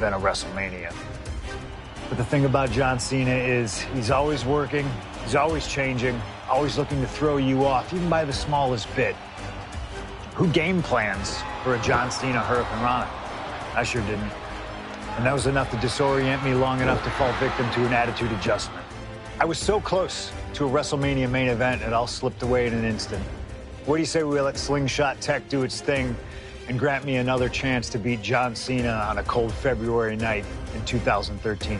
event of WrestleMania. But the thing about John Cena is he's always working, he's always changing, always looking to throw you off, even by the smallest bit. Who game plans for a John Cena Hurricane Rana? I sure didn't. And that was enough to disorient me long enough to fall victim to an attitude adjustment. I was so close to a WrestleMania main event, it all slipped away in an instant. What do you say we let Slingshot Tech do its thing and grant me another chance to beat John Cena on a cold February night in 2013?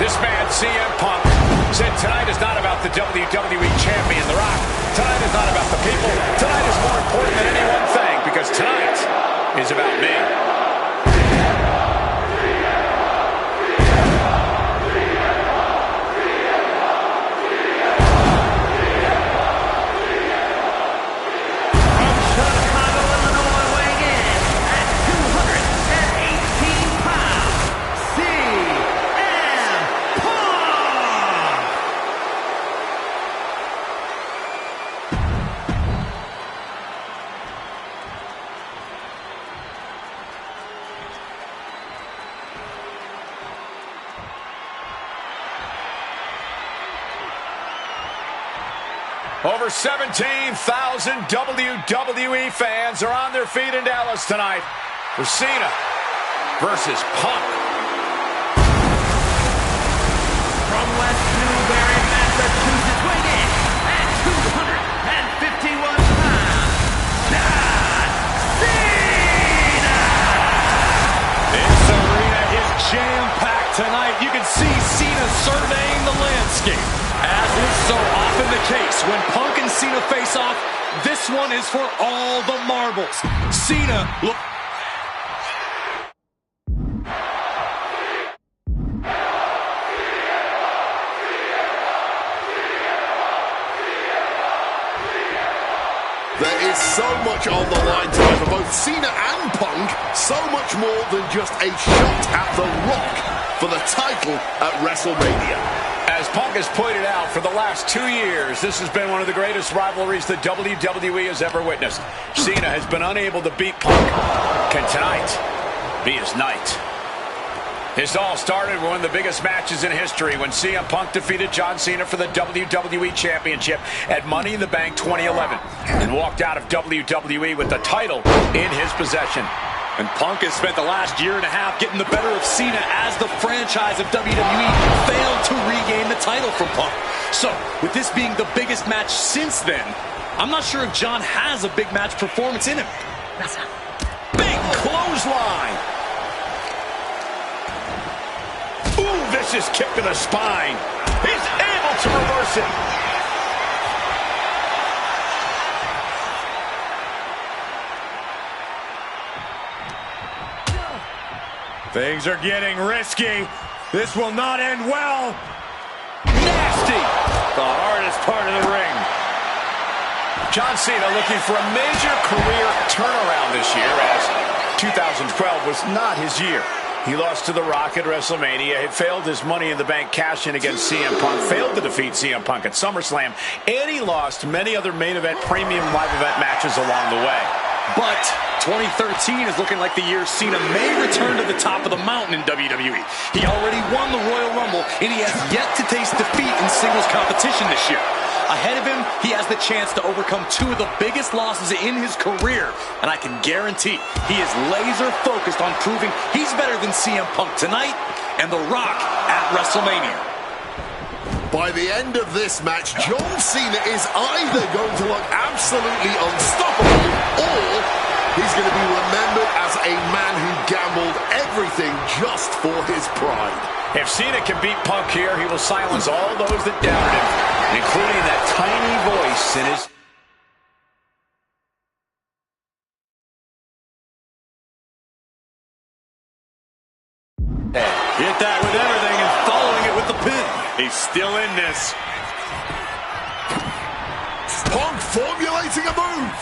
This man, CM Punk, said tonight is not about the WWE Champion, The Rock. Tonight is not about the people. Tonight is more important than any one thing, because tonight is about me. Over 17,000 WWE fans are on their feet in Dallas tonight for Cena versus Punk. From West Newbury, Massachusetts, weighing in at 251 pounds, John Cena! This arena is jam-packed tonight. You can see Cena surveying the landscape. As is so often the case, when Punk and Cena face off, this one is for all the marbles. Cena look. There is so much on the line tonight for both Cena and Punk. So much more than just a shot at The Rock for the title at WrestleMania. As Punk has pointed out, for the last 2 years, this has been one of the greatest rivalries the WWE has ever witnessed. Cena has been unable to beat Punk. Can tonight be his night? This all started with one of the biggest matches in history when CM Punk defeated John Cena for the WWE Championship at Money in the Bank 2011 and walked out of WWE with the title in his possession. And Punk has spent the last year and a half getting the better of Cena as the franchise of WWE failed to regain the title from Punk. So, with this being the biggest match since then, I'm not sure if John has a big match performance in him. Big clothesline. Ooh, vicious kick to the spine. He's able to reverse it. Things are getting risky. This will not end well. Nasty. The hardest part of the ring. John Cena looking for a major career turnaround this year, as 2012 was not his year. He lost to The Rock at WrestleMania, had failed his Money in the Bank cash-in against CM Punk, failed to defeat CM Punk at SummerSlam, and he lost many other main event, premium live event matches along the way. But 2013 is looking like the year Cena may return to the top of the mountain in WWE. He already won the Royal Rumble, and he has yet to taste defeat in singles competition this year. Ahead of him, he has the chance to overcome two of the biggest losses in his career, and I can guarantee he is laser-focused on proving he's better than CM Punk tonight and The Rock at WrestleMania. By the end of this match, John Cena is either going to look absolutely unstoppable, or he's going to be remembered as a man who gambled everything just for his pride. If Cena can beat Punk here, he will silence all those that doubted him, including that tiny voice in his... Hit that with everything and following it with the pin. A He's still in this. Punk formulating a move.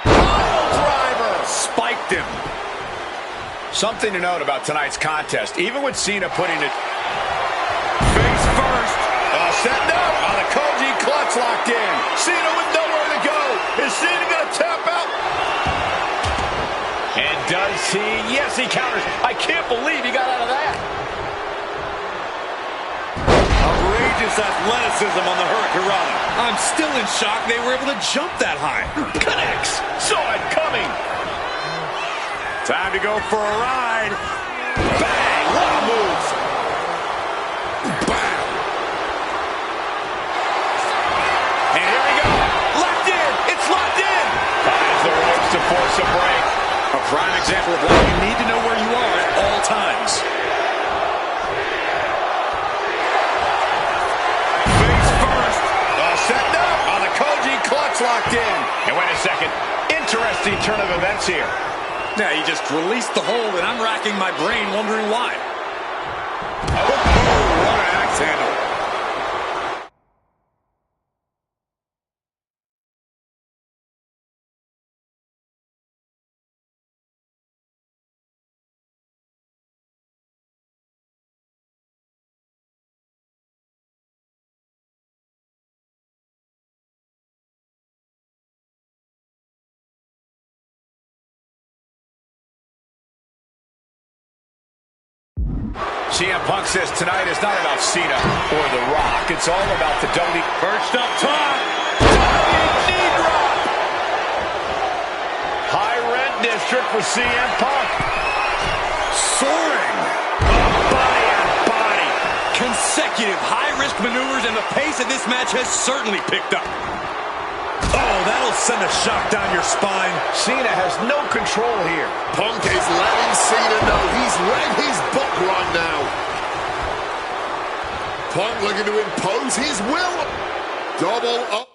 Driver. Spiked him. Something to note about tonight's contest, even with Cena putting it face first. Setting up on the Koji clutch locked in. Cena with nowhere to go. Is Cena going to tap out? And does he? Yes, he counters. I can't believe he got out of that. Outrageous athleticism on the Hurricanrana. I'm still in shock they were able to jump that high. Connects. Saw it coming. Time to go for a ride. Bang! What a move. Bam! And here we go. Locked in. It's locked in. Finds the ropes to force a break. A prime example of why you need to know where you are at all times. Face first. Setting up on the Koji clutch locked in. And wait a second. Interesting turn of events here. Yeah, he just released the hold, and I'm racking my brain wondering why. Oh, what an axe handle. CM Punk says tonight is not about Cena or The Rock. It's all about the WWE. Perched up top. Knee drop. High rent district for CM Punk. Soaring. Body on body. Consecutive high-risk maneuvers, and the pace of this match has certainly picked up. Oh, that'll send a shock down your spine. Cena has no control here. Punk is letting Cena know he's read his book right now. Punk looking to impose his will. Double up.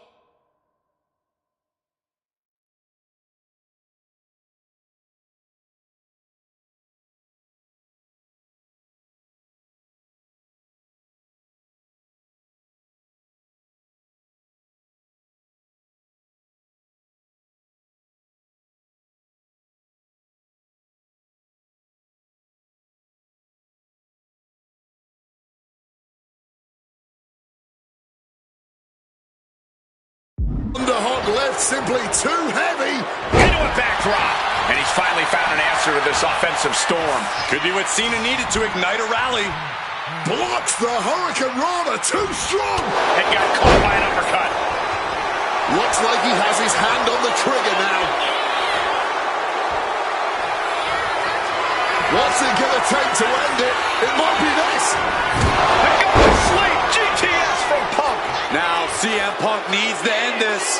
Underhook left simply too heavy. Into a backdrop. And he's finally found an answer to this offensive storm. Could be what Cena needed to ignite a rally. Blocks the Hurricanrana too strong. And got caught by an uppercut. Looks like he has his hand on the trigger now. What's it gonna take to end it? It might be this. And go to sleep. GTS from Punk. Now CM Punk needs to end this.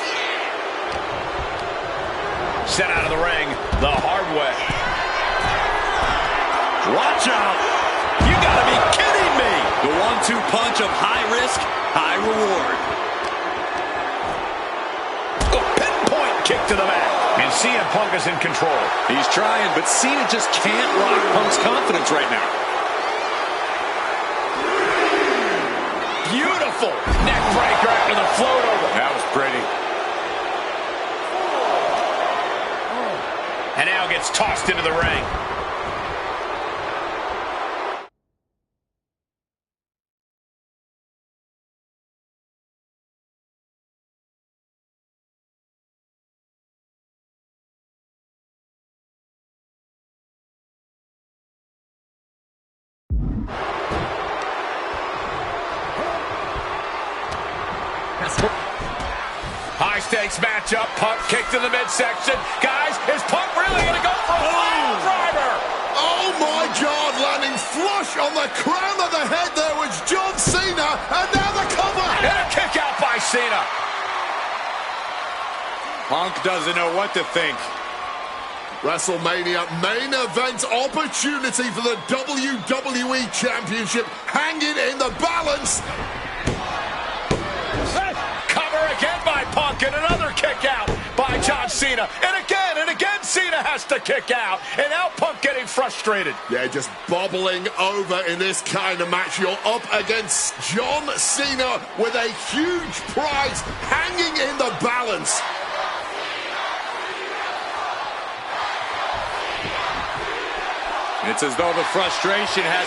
Sent out of the ring the hard way. Watch out. You gotta be kidding me. The 1-2 punch of high risk, high reward. A pinpoint kick to the mat. And CM Punk is in control. He's trying, but Cena just can't rock Punk's confidence right now. Beautiful neck breaker after the float over. That was pretty. And now gets tossed into the ring. High stakes matchup. Punk kick to the midsection. Guys, is Punk really going to go for a pile driver? Oh my God, landing flush on the crown of the head there was John Cena, and now the cover. And a kick out by Cena. Punk doesn't know what to think. WrestleMania main event opportunity for the WWE Championship hanging in the balance. Cover again by Punk, and another kick out by John Cena. And again Cena has to kick out, and now Punk getting frustrated. Yeah, just bobbling over in this kind of match. You're up against John Cena with a huge prize hanging in the balance. It's as though the frustration has...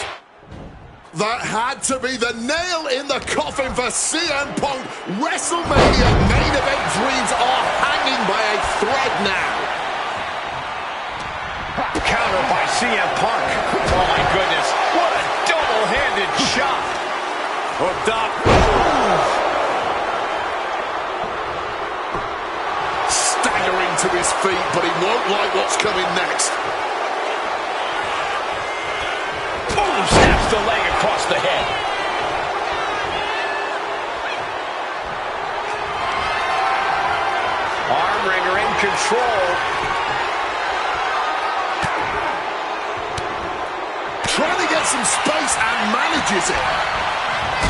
That had to be the nail in the coffin for CM Punk. WrestleMania main event dreams are hanging by a thread now. Counter by CM Punk. Oh my goodness, what a double-handed shot. Hooked up. Staggering to his feet, but he won't like what's coming next. Snaps the leg across the head. Arm wringer in control. Trying to get some space and manages it.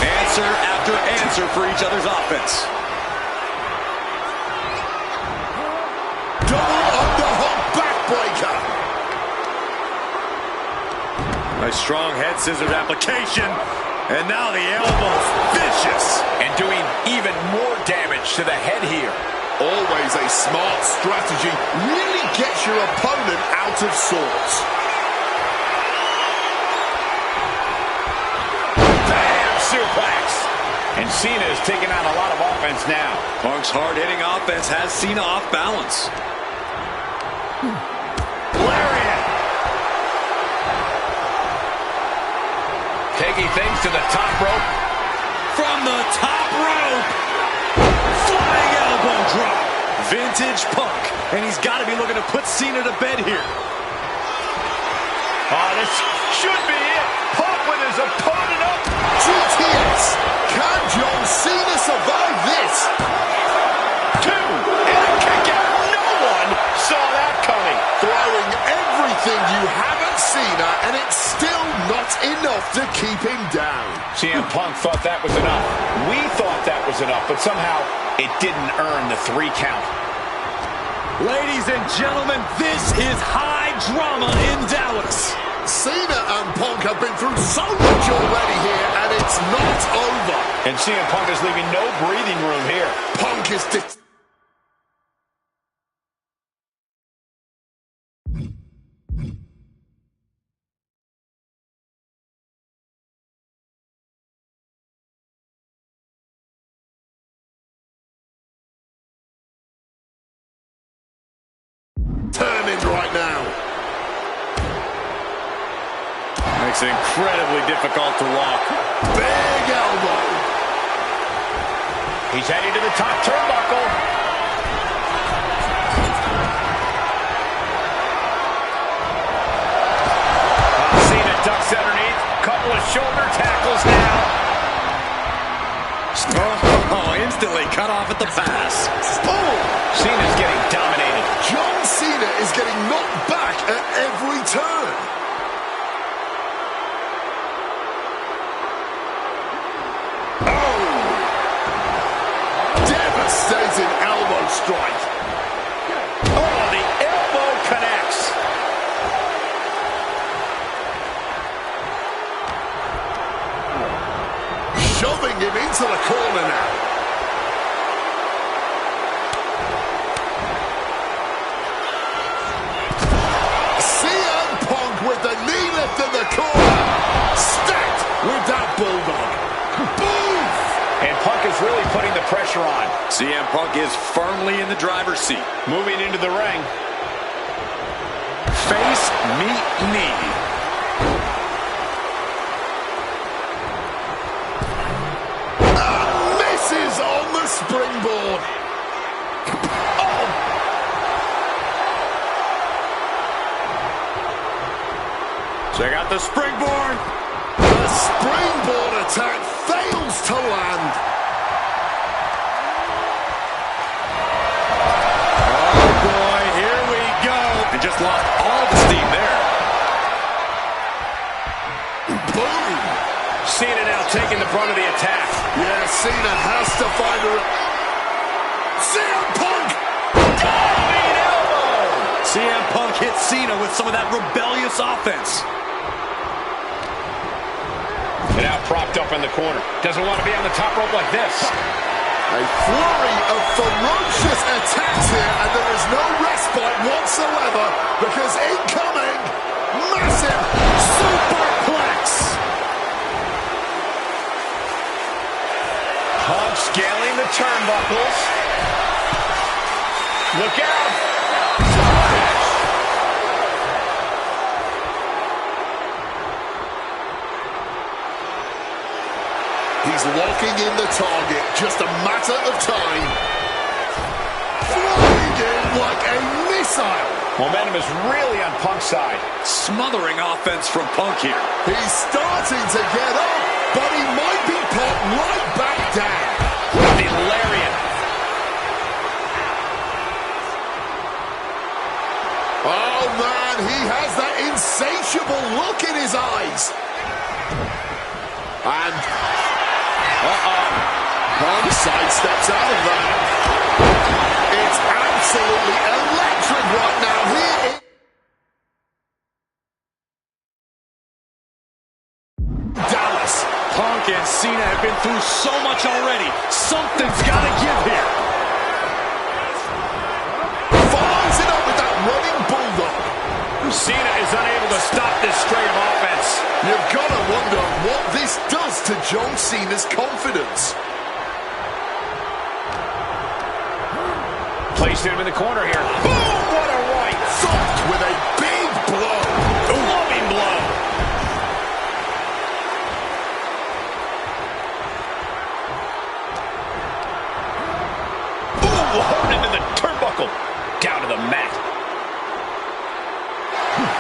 Answer after answer for each other's offense. Double underhook backbreaker. A strong head scissors application, and now the elbow's vicious. And doing even more damage to the head here. Always a smart strategy. Really gets your opponent out of sorts. Bam! Suplex. And Cena is taking on a lot of offense now. Punk's hard-hitting offense has Cena off balance. Lariat. Taking things to the top rope. From the top rope. Flying elbow drop. Vintage Punk. And he's got to be looking to put Cena to bed here. Oh, this should be it. Punk with his opponent up. GTS. Can John Cena survive this? 2. And a kick out. No one saw that coming. Throwing everything you haven't seen, and it's still not enough to keep him down. CM Punk thought that was enough. We thought that was enough, but somehow it didn't earn the 3 count. Ladies and gentlemen, this is high drama in Dallas. Cena and Punk have been through so much already here, and it's not over. And CM Punk is leaving no breathing room here. Punk is... Turning right now. Makes it incredibly difficult to walk. Big elbow. He's heading to the top turnbuckle. Cena ducks underneath. Couple of shoulder tackles now. Instantly cut off at the pass. Boom! Cena's getting dominated. John Cena is getting knocked back at every turn. Oh! Devastating elbow strike. Oh, the elbow connects. Shoving him into the corner now. CM Punk with the knee lift in the corner. Stacked with that bulldog. Boom! And Punk is really putting the pressure on. CM Punk is firmly in the driver's seat. Moving into the ring. Face, meet, knee. Misses on the springboard. Oh! Check out the springboard. The springboard attack fails to land. Oh boy, here we go. And just lost all the steam there. Boom! Cena now taking the brunt of the attack. Yeah, Cena has to find her. CM Punk! Diving elbow! CM Punk hits Cena with some of that rebellious offense. And now propped up in the corner. Doesn't want to be on the top rope like this. A flurry of ferocious attacks here, and there is no respite whatsoever because incoming, massive superplex. Punk scaling the turnbuckles. Look out! He's locking in the target, just a matter of time. Flying in like a missile. Momentum is really on Punk's side. Smothering offense from Punk here. He's starting to get up, but he might be put right back down. The lariat. Oh man, he has that insatiable look in his eyes. And Punk sidesteps out of that. It's absolutely electric right now here. Dallas. Punk and Cena have been through so much already. Something's got to give here. Follows it up with that running bulldog. Cena is unable to stop this string of offense. You've got to wonder what this does to John Cena's confidence. Placed him in the corner here. Boom! What a right! Soft with a big blow. A loving blow. Ooh, holding him in the turnbuckle. Down to the mat.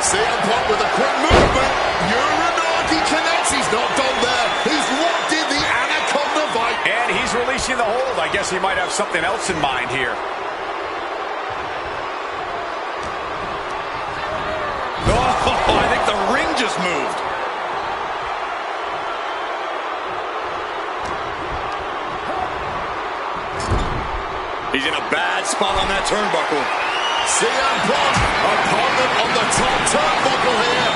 CM Punk with a quick movement. Uranagi connects. He's not done there. He's locked in the Anaconda Vice. And he's releasing the hold. I guess he might have something else in mind here. Oh, I think the ring just moved. He's in a bad spot on that turnbuckle. CM Punk, opponent on the top turnbuckle here.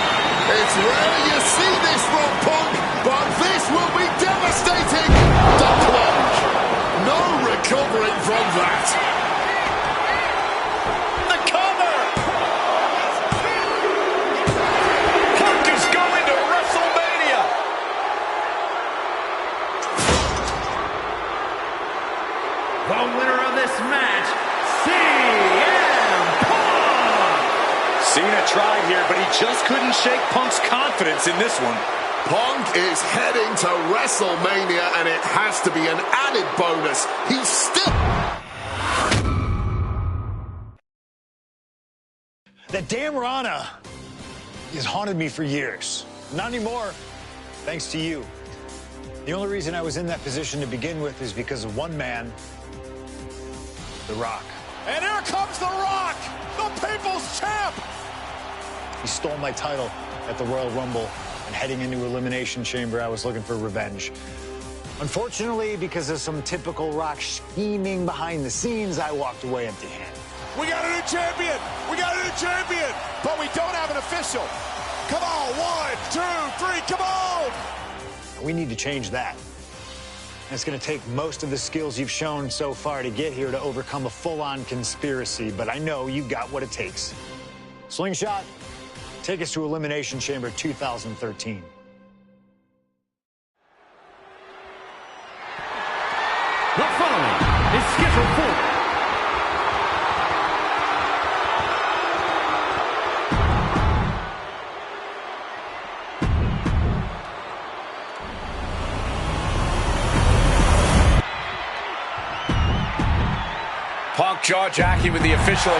It's rare you see this from Punk, but this will be devastating. The plunge. No recovering from that. The cover. Punk is going to WrestleMania. The winner of this match, CM Punk! Cena tried here, but he just couldn't shake Punk's confidence in this one. Punk is heading to WrestleMania, and it has to be an added bonus. He's still... That damn Rana has haunted me for years. Not anymore, thanks to you. The only reason I was in that position to begin with is because of one man, The Rock. And here comes The Rock, the People's Champ. He stole my title at the Royal Rumble, and heading into Elimination Chamber, I was looking for revenge. Unfortunately, because of some typical Rock scheming behind the scenes, I walked away empty-handed. We got a new champion. We got a new champion. But we don't have an official. Come on. 1, 2, 3. Come on. We need to change that. And it's going to take most of the skills you've shown so far to get here to overcome a full-on conspiracy, but I know you've got what it takes. Slingshot, take us to Elimination Chamber 2013. The following is scheduled for Punk jaw-jacking with the official.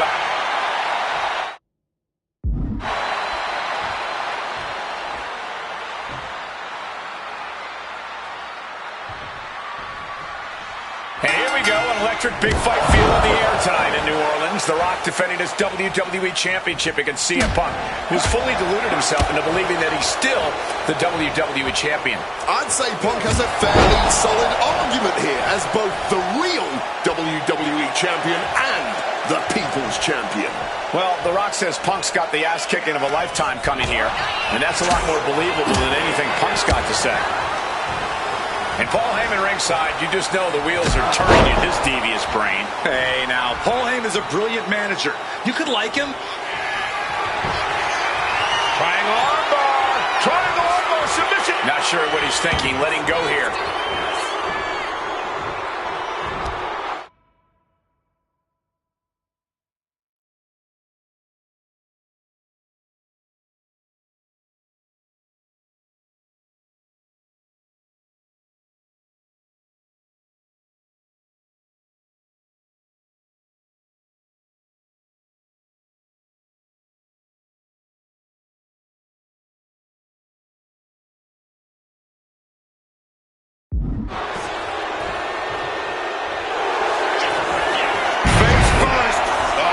And here we go, an electric big fight feel in the air tonight in New Orleans. The Rock defending his WWE Championship against CM Punk, who's fully deluded himself into believing that he's still the WWE Champion. I'd say Punk has a fairly solid argument here as both the real WWE Champion and the People's Champion. Well, The Rock says Punk's got the ass kicking of a lifetime coming here, and that's a lot more believable than anything Punk's got to say. And Paul Heyman ringside, you just know the wheels are turning in his devious brain. Hey, now, Paul Heyman's a brilliant manager. You could like him. Triangle armbar, submission. Not sure what he's thinking, letting go here.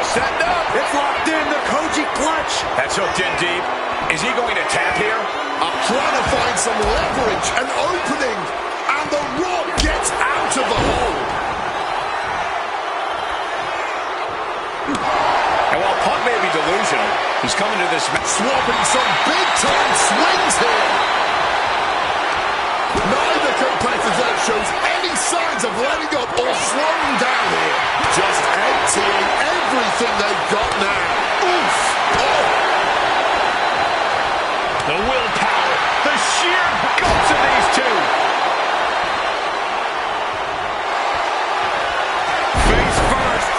Setting up. It's locked in, the Koji clutch. That's hooked in deep. Is he going to tap here? I'm trying to find some leverage, an opening, and The Rock gets out of the hole. And while Punk may be delusional, he's coming to this match Swapping some big-time swings here. Neither competitor shows any signs of letting up or slowing down here. Just emptying everything they've got now. Oof! Oh! The willpower, the sheer guts of these two. Face first.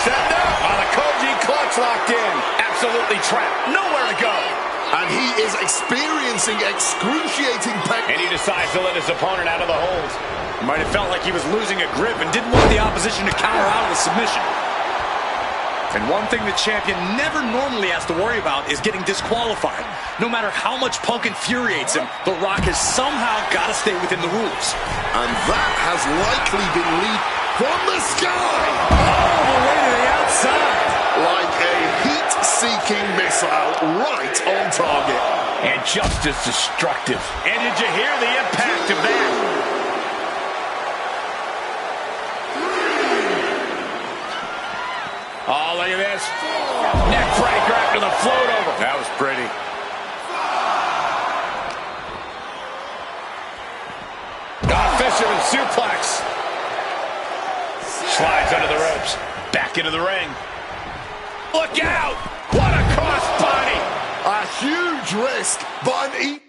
Setting up. The Koji clutch locked in. Absolutely trapped. Nowhere to go. And he is experiencing excruciating pain. And he decides to let his opponent out of the hold. Might have felt like he was losing a grip and didn't want the opposition to counter out with submission. And one thing the champion never normally has to worry about is getting disqualified. No matter how much Punk infuriates him, The Rock has somehow got to stay within the rules. And that has likely been lead from the sky. All the way to the outside. Like a heat-seeking missile right on target. And just as destructive. And did you hear the impact of that? Oh, look at this. Neck breaker after the float over. That was pretty. Fisherman suplex. Slides under the ropes. Back into the ring. Look out! What a crossbody! A huge risk, but an even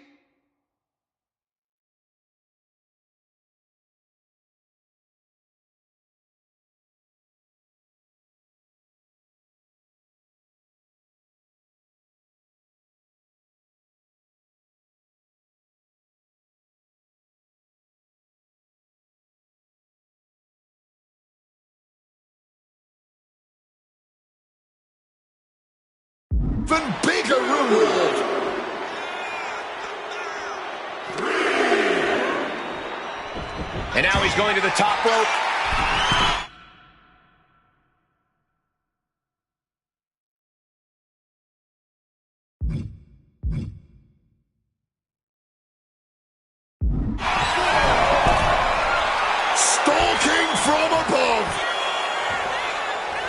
bigger reward. And now he's going to the top rope. Stalking from above.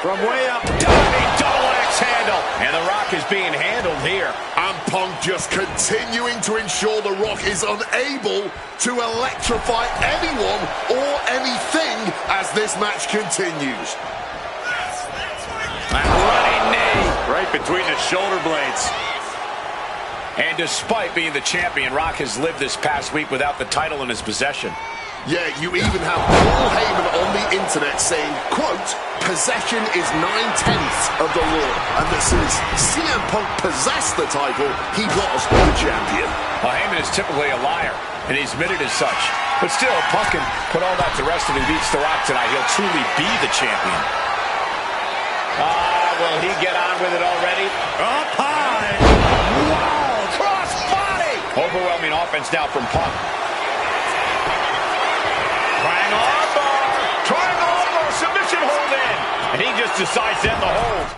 From way up, diving double axe handle. And The Rock is being handled here. And Punk just continuing to ensure The Rock is unable to electrify anyone or anything as this match continues. A running knee right between the shoulder blades. And despite being the champion, Rock has lived this past week without the title in his possession. Yeah, you even have Paul Heyman on the internet saying, quote, possession is 9/10 of the law, and that since CM Punk possessed the title, he was the champion. Well, Heyman is typically a liar, and he's admitted as such. But still, Punk can put all that to rest if he beats The Rock tonight. He'll truly be the champion. Will he get on with it already? Up high! Wow! Cross body! Overwhelming offense now from Punk. Triangle armbar, submission hold in. And he just decides to end the hold.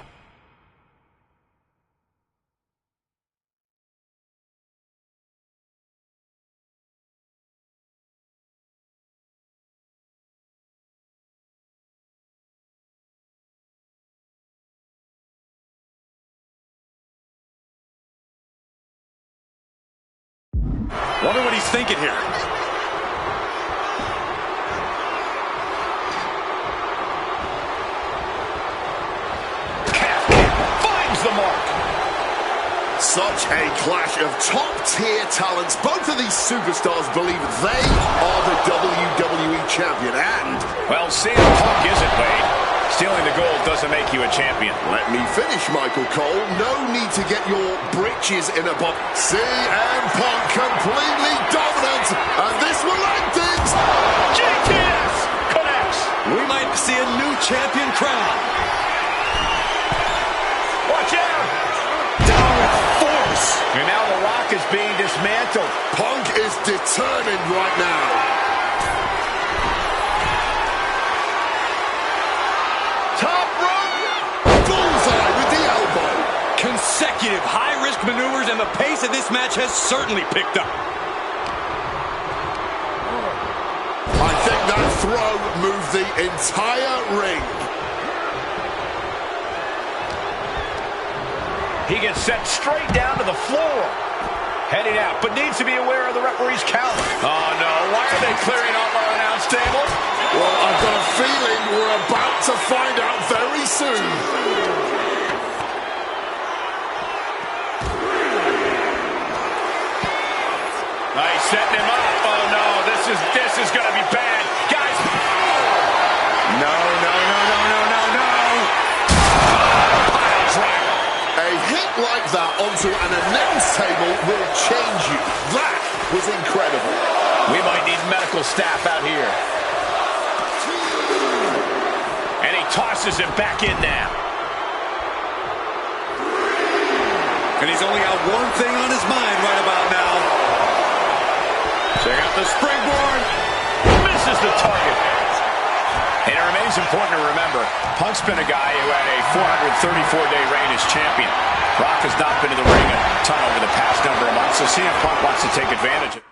Wonder what he's thinking here. Calf kick finds the mark. Such a clash of top-tier talents. Both of these superstars believe they are the WWE champion, and... Well, CM Punk isn't, Wade. Stealing the gold doesn't make you a champion. Let me finish, Michael Cole. No need to get your britches in a box. CM Punk completely dominant, and this will end things. GTS connects. We might see a new champion crown. Watch out. Down with force. And now The Rock is being dismantled. Punk is determined right now. Consecutive high-risk maneuvers, and the pace of this match has certainly picked up. I think that throw moved the entire ring. He gets sent straight down to the floor. Heading out, but needs to be aware of the referee's count. Oh, no. Why are they clearing off our announce table? Well, I've got a feeling we're about to find out very soon. He's setting him up. Oh, no. This is going to be bad. Guys. No. Pile driver. A hit like that onto an announce table will change you. That was incredible. We might need medical staff out here. And he tosses him back in now. And he's only got one thing on his mind right about now. Check out the springboard. Misses the target. And it remains important to remember, Punk's been a guy who had a 434-day reign as champion. Rock has not been in the ring a ton over the past number of months, so CM Punk wants to take advantage of it.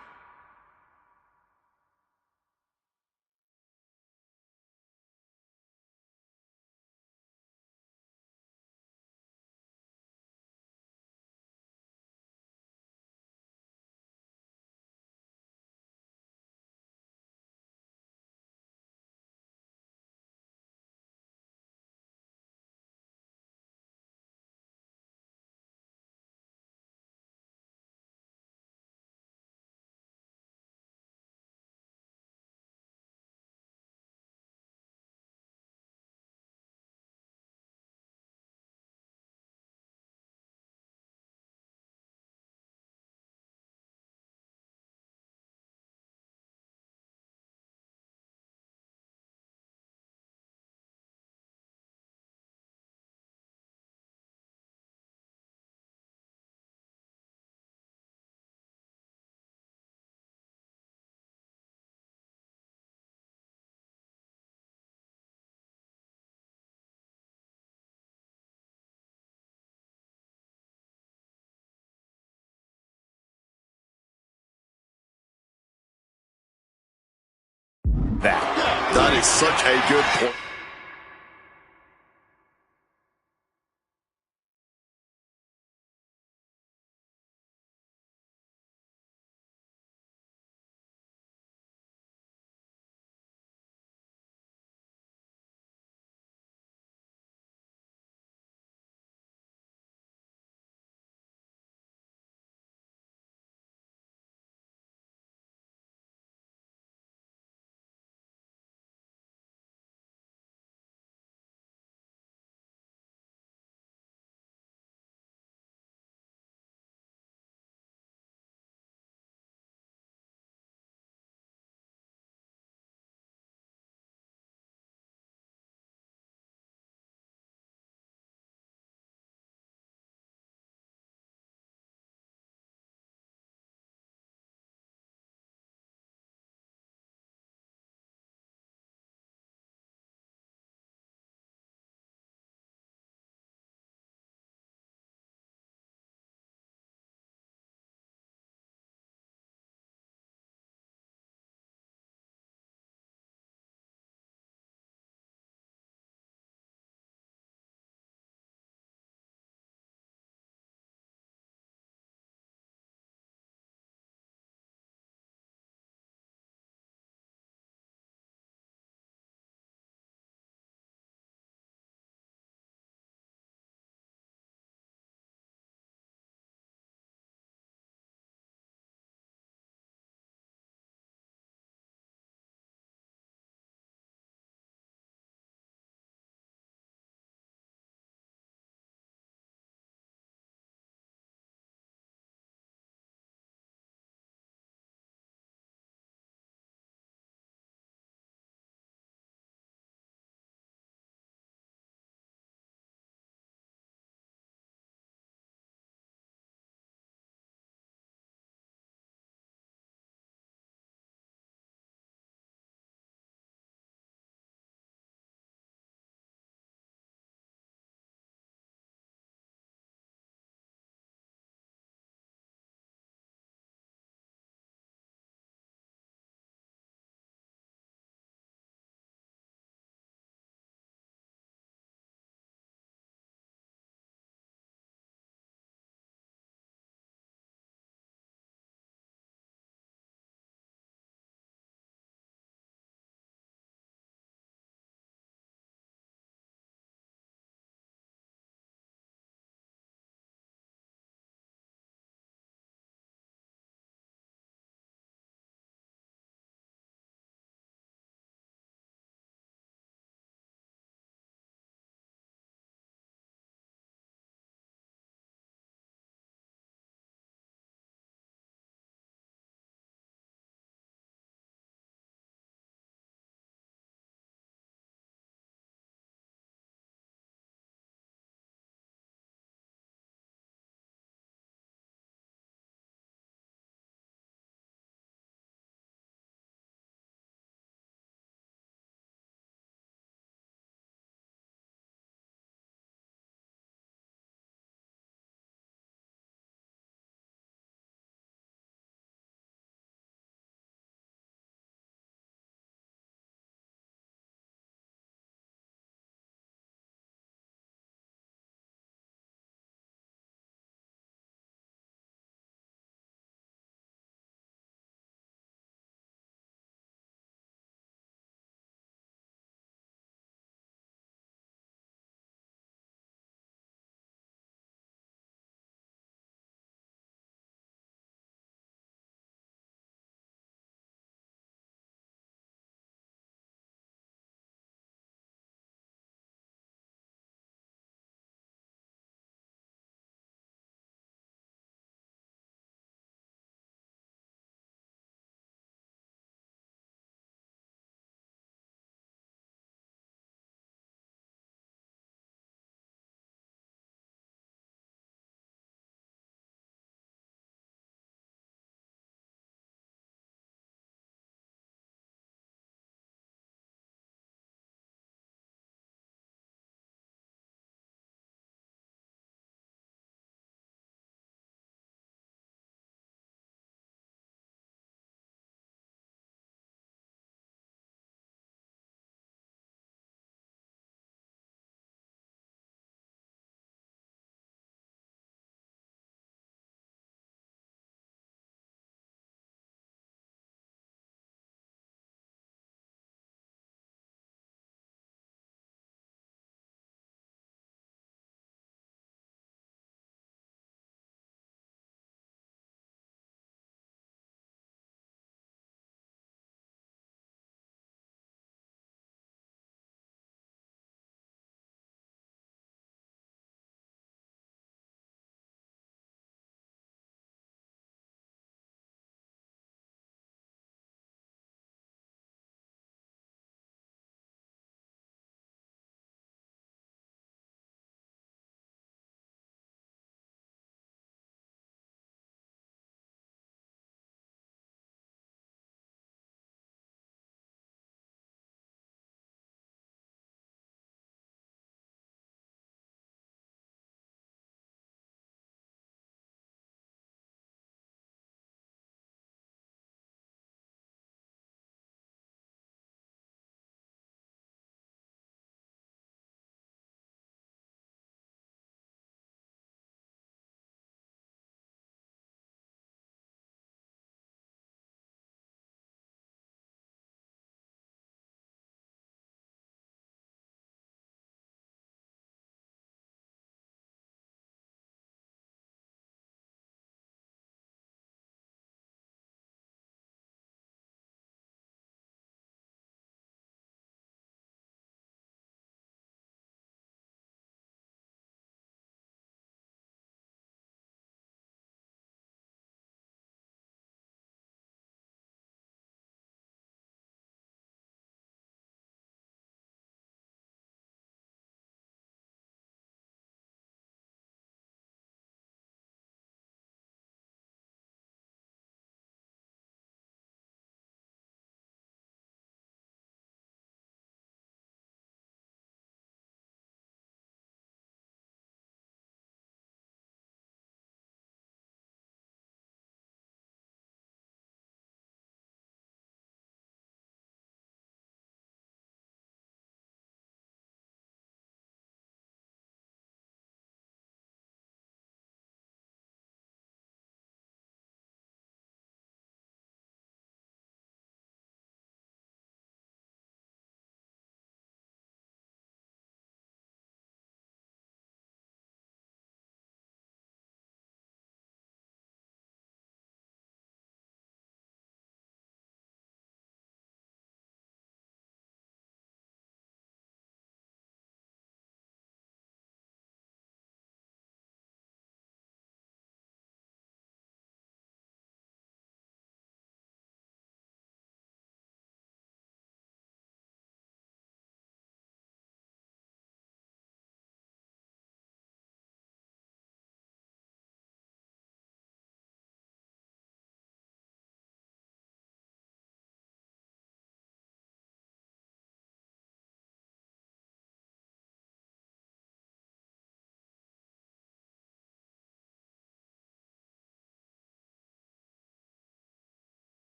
That is such a good point.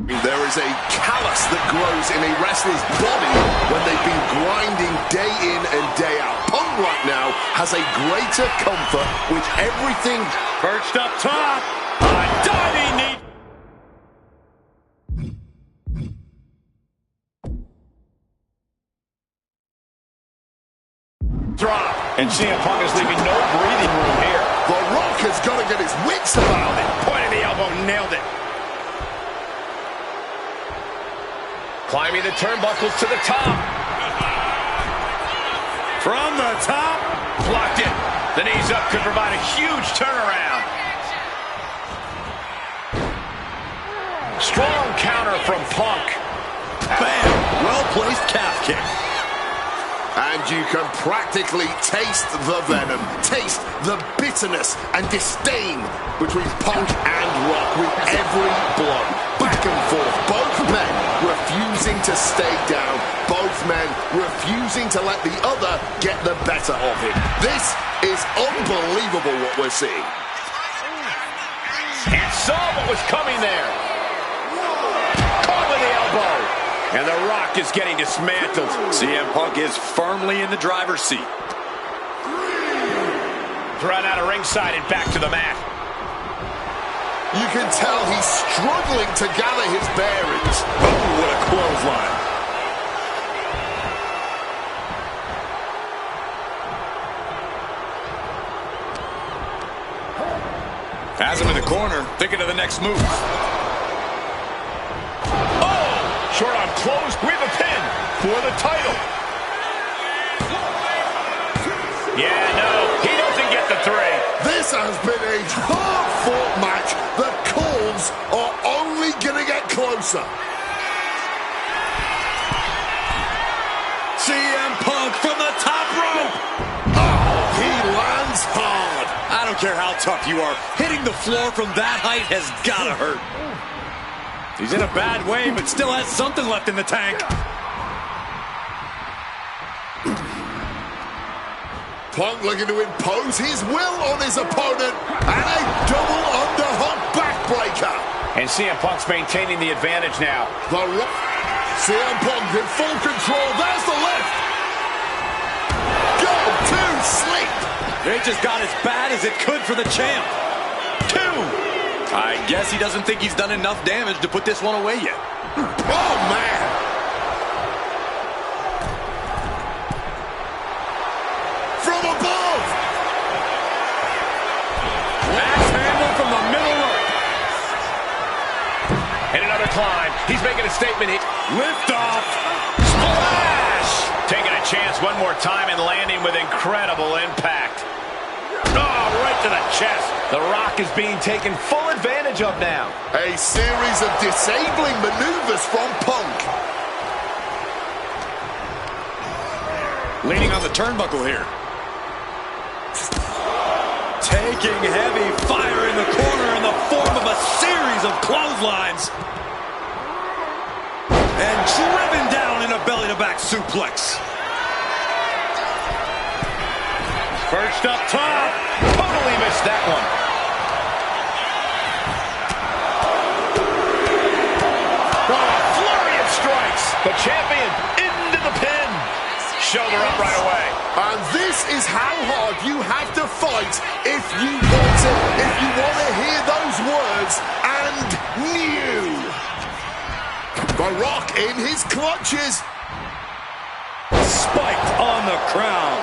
There is a callus that grows in a wrestler's body when they've been grinding day in and day out. Punk right now has a greater comfort with everything. Perched up top. A diving knee. Drop. And CM Punk is leaving no breathing room here. The Rock has got to get his wits about it. Point of the elbow, nailed it. Climbing the turnbuckles to the top. From the top. Blocked it. The knees up could provide a huge turnaround. Strong counter from Punk. Bam! Well-placed calf kick. And you can practically taste the venom, taste the bitterness and disdain between Punk and Rock with every blow. Back and forth, both men refusing to stay down, both men refusing to let the other get the better of him. This is unbelievable what we're seeing. And saw what was coming there. Caught with the elbow. And The Rock is getting dismantled. CM Punk is firmly in the driver's seat. Thrown out of ringside and back to the mat. You can tell he's struggling to gather his bearings. Oh, what a clothesline. Has him in the corner, thinking of the next move. Short arm closed with a pin for the title. Yeah, no, he doesn't get the 3. This has been a hard-fought match. The calls are only going to get closer. CM Punk from the top rope. Oh, he lands hard. I don't care how tough you are. Hitting the floor from that height has got to hurt. He's in a bad way, but still has something left in the tank. Punk looking to impose his will on his opponent. And a double underhook backbreaker. And CM Punk's maintaining the advantage now. CM Punk in full control. There's the lift. Go to sleep. It just got as bad as it could for the champ. 2. I guess he doesn't think he's done enough damage to put this one away yet. Oh, man. From above. Axe handle from the middle rope. And another climb. He's making a statement. Lift off. Splash. Taking a chance one more time and landing with incredible impact. Oh, right to the chest. The Rock is being taken full advantage of now. A series of disabling maneuvers from Punk. Leaning on the turnbuckle here. Taking heavy fire in the corner in the form of a series of clotheslines. And driven down in a belly-to-back suplex. First up top. Totally missed that one. Oh, a flurry of strikes. The champion into the pin. Shoulder up right away. And this is how hard you have to fight if you want to hear those words. And new. The Rock in his clutches. Spiked on the crown.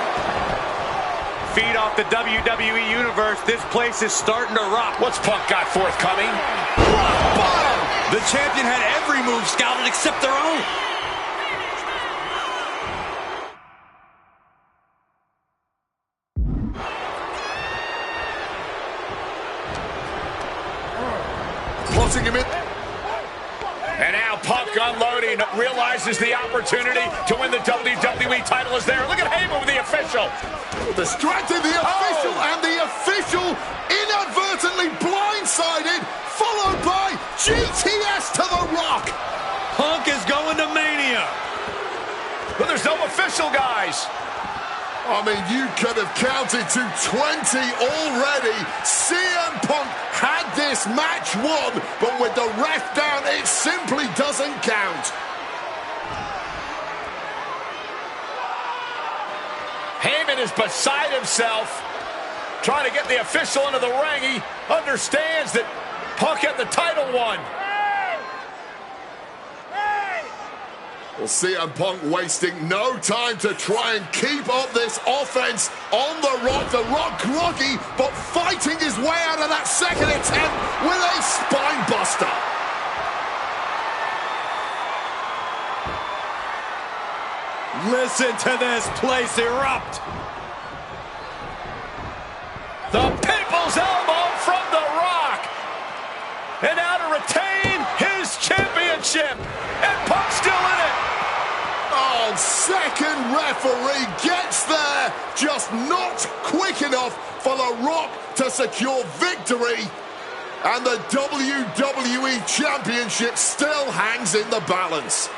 Feed off the WWE Universe. This place is starting to rock. What's Punk got forthcoming? Rock bottom! The champion had every move scouted except their own. Plotting him in. And now Punk unloading, realizes the opportunity to win the WWE title is there. Look at Heyman with the official. Distracted the official, and the official inadvertently blindsided, followed by GTS to the Rock. Punk is going to Mania. But there's no official, guys. I mean, you could have counted to 20 already. CM Punk had this match won, but with the ref down, it simply doesn't count. Heyman is beside himself, trying to get the official into the ring. He understands that Punk had the title won. Well, CM Punk wasting no time to try and keep up this offense on The Rock. The Rock groggy, but fighting his way out of that second attempt with a spine buster. Listen to this place erupt. The People's Elbow from The Rock. And now to retain his championship. And Punk's still in it. Oh, second referee gets there. Just not quick enough for The Rock to secure victory. And the WWE Championship still hangs in the balance.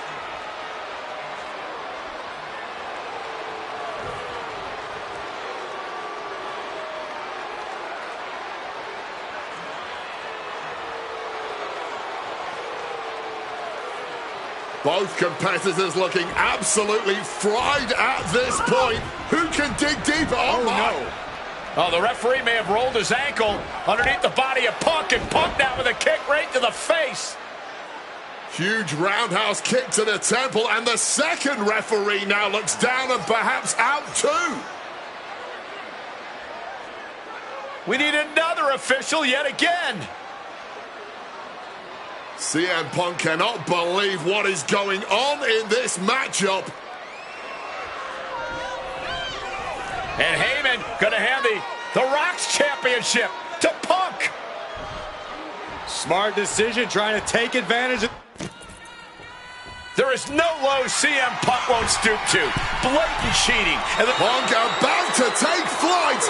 Both competitors looking absolutely fried at this point. Who can dig deeper? Oh, no. Oh, the referee may have rolled his ankle underneath the body of Punk, and Punk now with a kick right to the face. Huge roundhouse kick to the temple, and the second referee now looks down and perhaps out too. We need another official yet again. CM Punk cannot believe what is going on in this matchup. And Heyman going to hand the Rock's championship to Punk. Smart decision, trying to take advantage of... There is no low CM Punk won't stoop to. Blatant cheating. And the Punk about to take flight.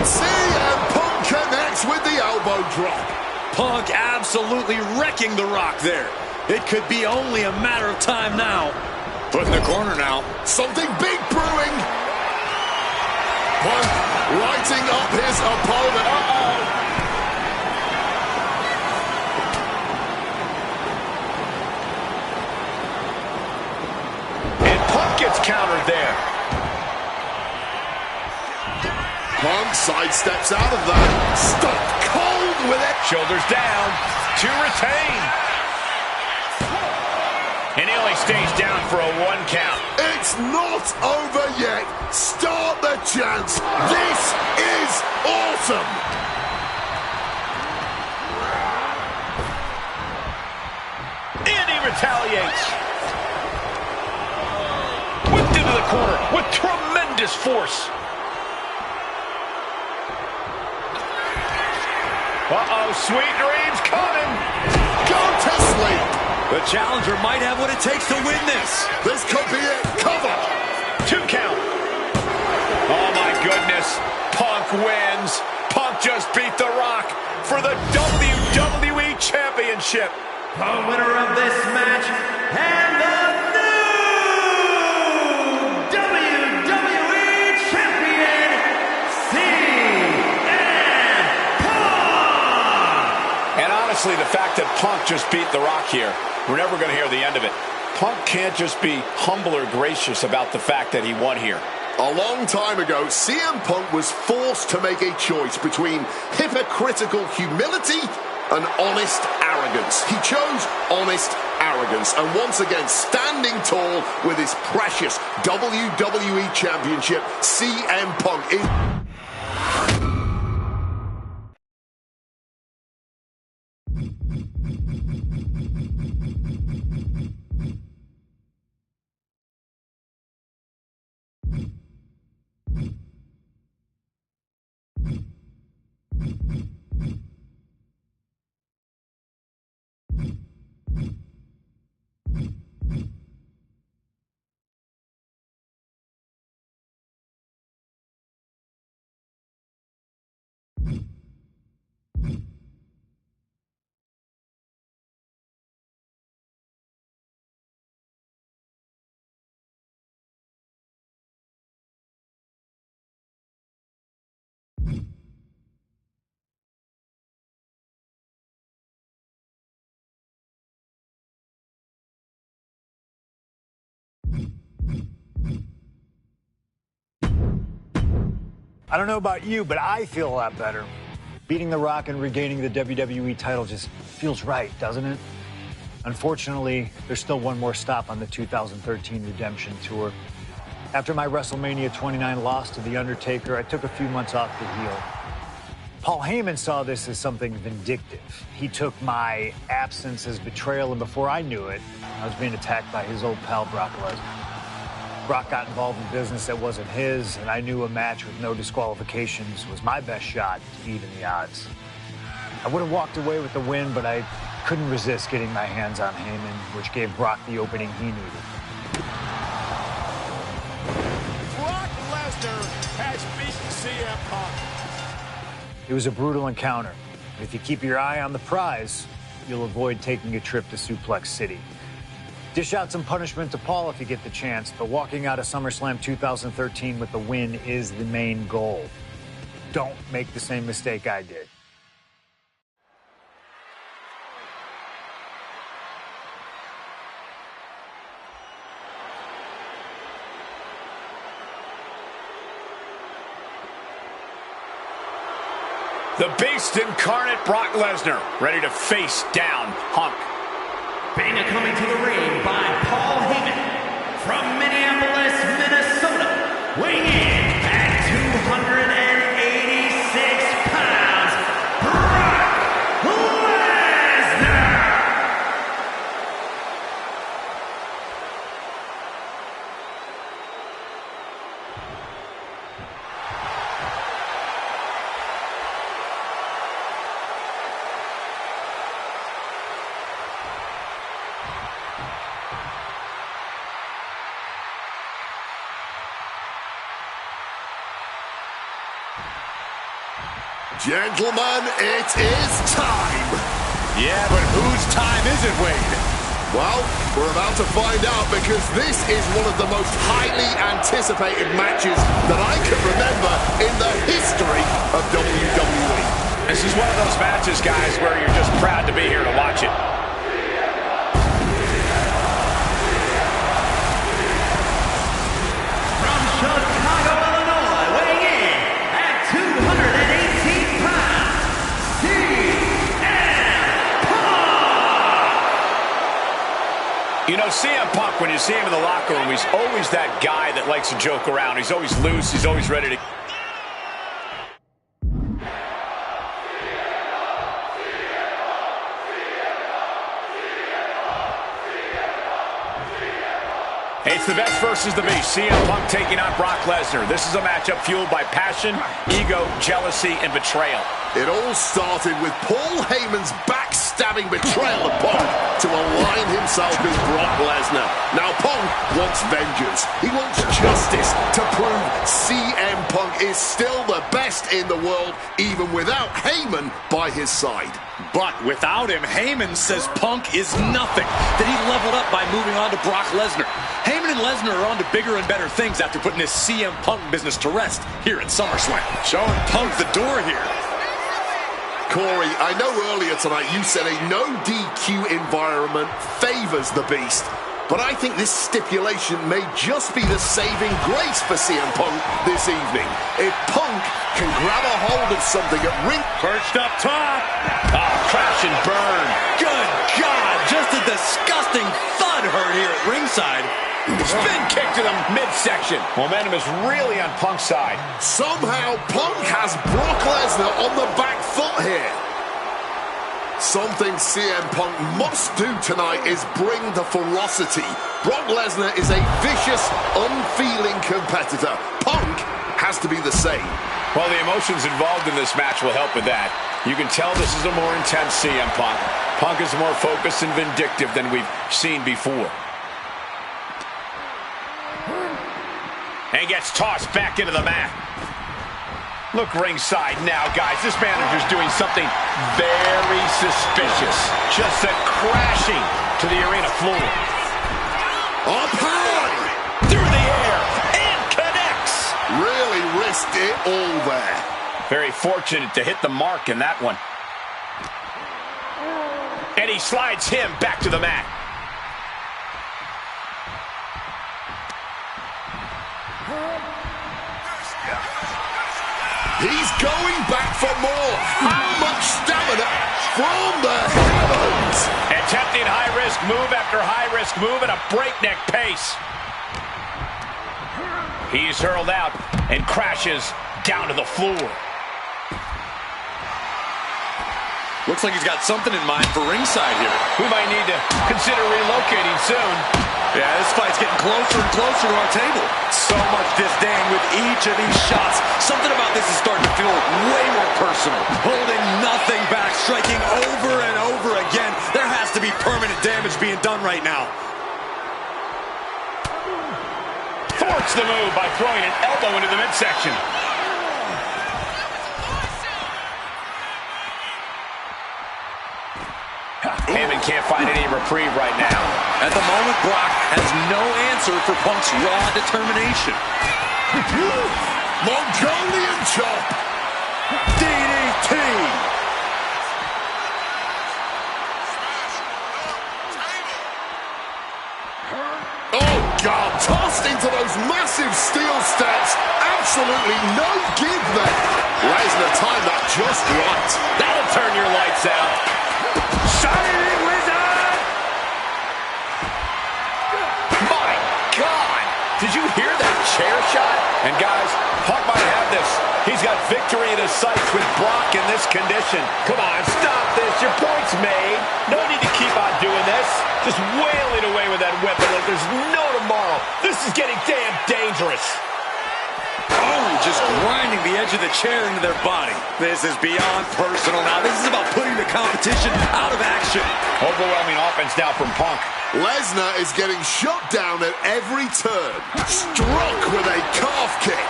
CM Punk connects with the elbow drop. Punk absolutely wrecking The Rock there. It could be only a matter of time now. Put in the corner now. Something big brewing. Punk lighting up his opponent. And Punk gets countered there. Punk sidesteps out of that. Stopped cold with it. Shoulders down to retain. And he only stays down for a 1 count. It's not over yet. Start the chants. This is awesome. And he retaliates. Whipped into the corner with tremendous force. Uh-oh, sweet dreams coming. Go to sleep. The challenger might have what it takes to win this. This could be it. Cover. 2 count. Oh, my goodness. Punk wins. Punk just beat The Rock for the WWE Championship. The winner of this match and the new WWE Champion, CM Punk! And honestly, the fact that Punk just beat The Rock here, we're never going to hear the end of it. Punk can't just be humble or gracious about the fact that he won here. A long time ago, CM Punk was forced to make a choice between hypocritical humility and honest arrogance. He chose honest arrogance, and once again, standing tall with his precious WWE Championship, CM Punk is... I don't know about you, but I feel a lot better. Beating The Rock and regaining the WWE title just feels right, doesn't it? Unfortunately, there's still one more stop on the 2013 Redemption Tour. After my WrestleMania 29 loss to The Undertaker, I took a few months off to heal. Paul Heyman saw this as something vindictive. He took my absence as betrayal, and before I knew it, I was being attacked by his old pal, Brock Lesnar. Brock got involved in business that wasn't his, and I knew a match with no disqualifications was my best shot to even the odds. I would have walked away with the win, but I couldn't resist getting my hands on Heyman, which gave Brock the opening he needed. Brock Lesnar has beaten CM Punk. It was a brutal encounter. If you keep your eye on the prize, you'll avoid taking a trip to Suplex City. Dish out some punishment to Paul if you get the chance, but walking out of SummerSlam 2013 with the win is the main goal. Don't make the same mistake I did. The Beast incarnate, Brock Lesnar, ready to face down Punk. Banga coming to the ring by Paul Heyman from Minneapolis, Minnesota, weighing in at 286 pounds, Brock Lesnar! Gentlemen, it is time. Yeah, but whose time is it, Wade? Well, we're about to find out because this is one of the most highly anticipated matches that I can remember in the history of WWE. This is one of those matches, guys, where you're just proud to be here to watch it. From Chicago, Illinois, weighing in at 218 pounds, CM Punk! You know, CM Punk, when you see him in the locker room, he's always that guy that likes to joke around. He's always loose. He's always ready to... It's the best versus the beast. CM Punk taking on Brock Lesnar. This is a matchup fueled by passion, ego, jealousy, and betrayal. It all started with Paul Heyman's backstabbing betrayal of Punk to align himself with Brock Lesnar. Now Punk wants vengeance. He wants justice to prove CM Punk is still the best in the world, even without Heyman by his side. But without him, Heyman says Punk is nothing, that he leveled up by moving on to Brock Lesnar. Heyman and Lesnar are on to bigger and better things after putting this CM Punk business to rest here at SummerSlam. Showing Punk the door here. Corey, I know earlier tonight you said a no DQ environment favors the Beast, but I think this stipulation may just be the saving grace for CM Punk this evening. If Punk can grab a hold of something at ring... Perched up top. Oh, crash and burn. Good God, just a disgusting thud heard here at ringside. Spin kick to the midsection. Momentum is really on Punk's side. Somehow Punk has Brock Lesnar on the back foot here. Something CM Punk must do tonight is bring the ferocity. Brock Lesnar is a vicious, unfeeling competitor. Punk has to be the same. Well, the emotions involved in this match will help with that. You can tell this is a more intense CM Punk. Punk is more focused and vindictive than we've seen before. And gets tossed back into the mat. Look ringside now, guys. This manager's doing something very suspicious. Just sent crashing to the arena floor. Up high! Through the air and connects. Really risked it all there. Very fortunate to hit the mark in that one. And he slides him back to the mat. He's going back for more. How much stamina from the heavens? Attempting high-risk move after high-risk move at a breakneck pace. He's hurled out and crashes down to the floor. Looks like he's got something in mind for ringside here. We might need to consider relocating soon. Yeah, this fight's getting closer and closer to our table. So much disdain with each of these shots. Something about this is starting to feel way more personal. Holding nothing back, striking over and over again. There has to be permanent damage being done right now. Thwarts the move by throwing an elbow into the midsection. Heyman can't find any reprieve right now. At the moment, Brock has no answer for Punk's raw determination. Mongolian chop. DDT. Oh, God. Tossed into those massive steel steps. Absolutely no give there. Lesnar timed that just right. That'll turn your lights out. Shining Wizard! My God! Did you hear that chair shot? And guys, Punk might have this. He's got victory in his sights with Brock in this condition. Come on, stop this. Your point's made. No need to keep on doing this. Just wailing away with that weapon like there's no tomorrow. This is getting damn dangerous. Oh, just grinding the edge of the chair into their body. This is beyond personal now. This is about putting the competition out of action. Overwhelming offense now from Punk. Lesnar is getting shut down at every turn. Struck with a calf kick.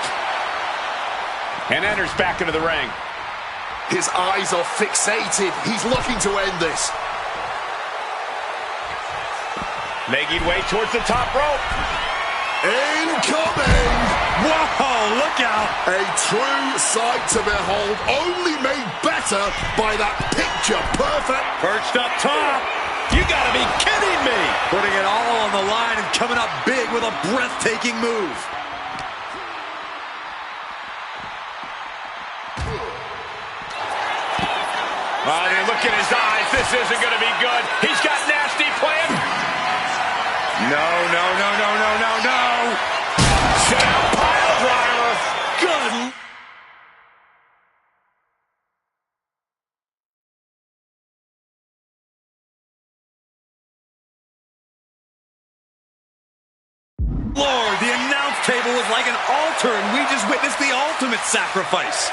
And enters back into the ring. His eyes are fixated. He's looking to end this. Making way towards the top rope. Incoming! Whoa, look out! A true sight to behold, only made better by that picture-perfect... Perched up top. You gotta be kidding me! Putting it all on the line and coming up big with a breathtaking move. Oh, look in his eyes. This isn't gonna be good. He's got nasty plans. No. Set out pile driver. Good. Lord, the announce table was like an altar, and we just witnessed the ultimate sacrifice.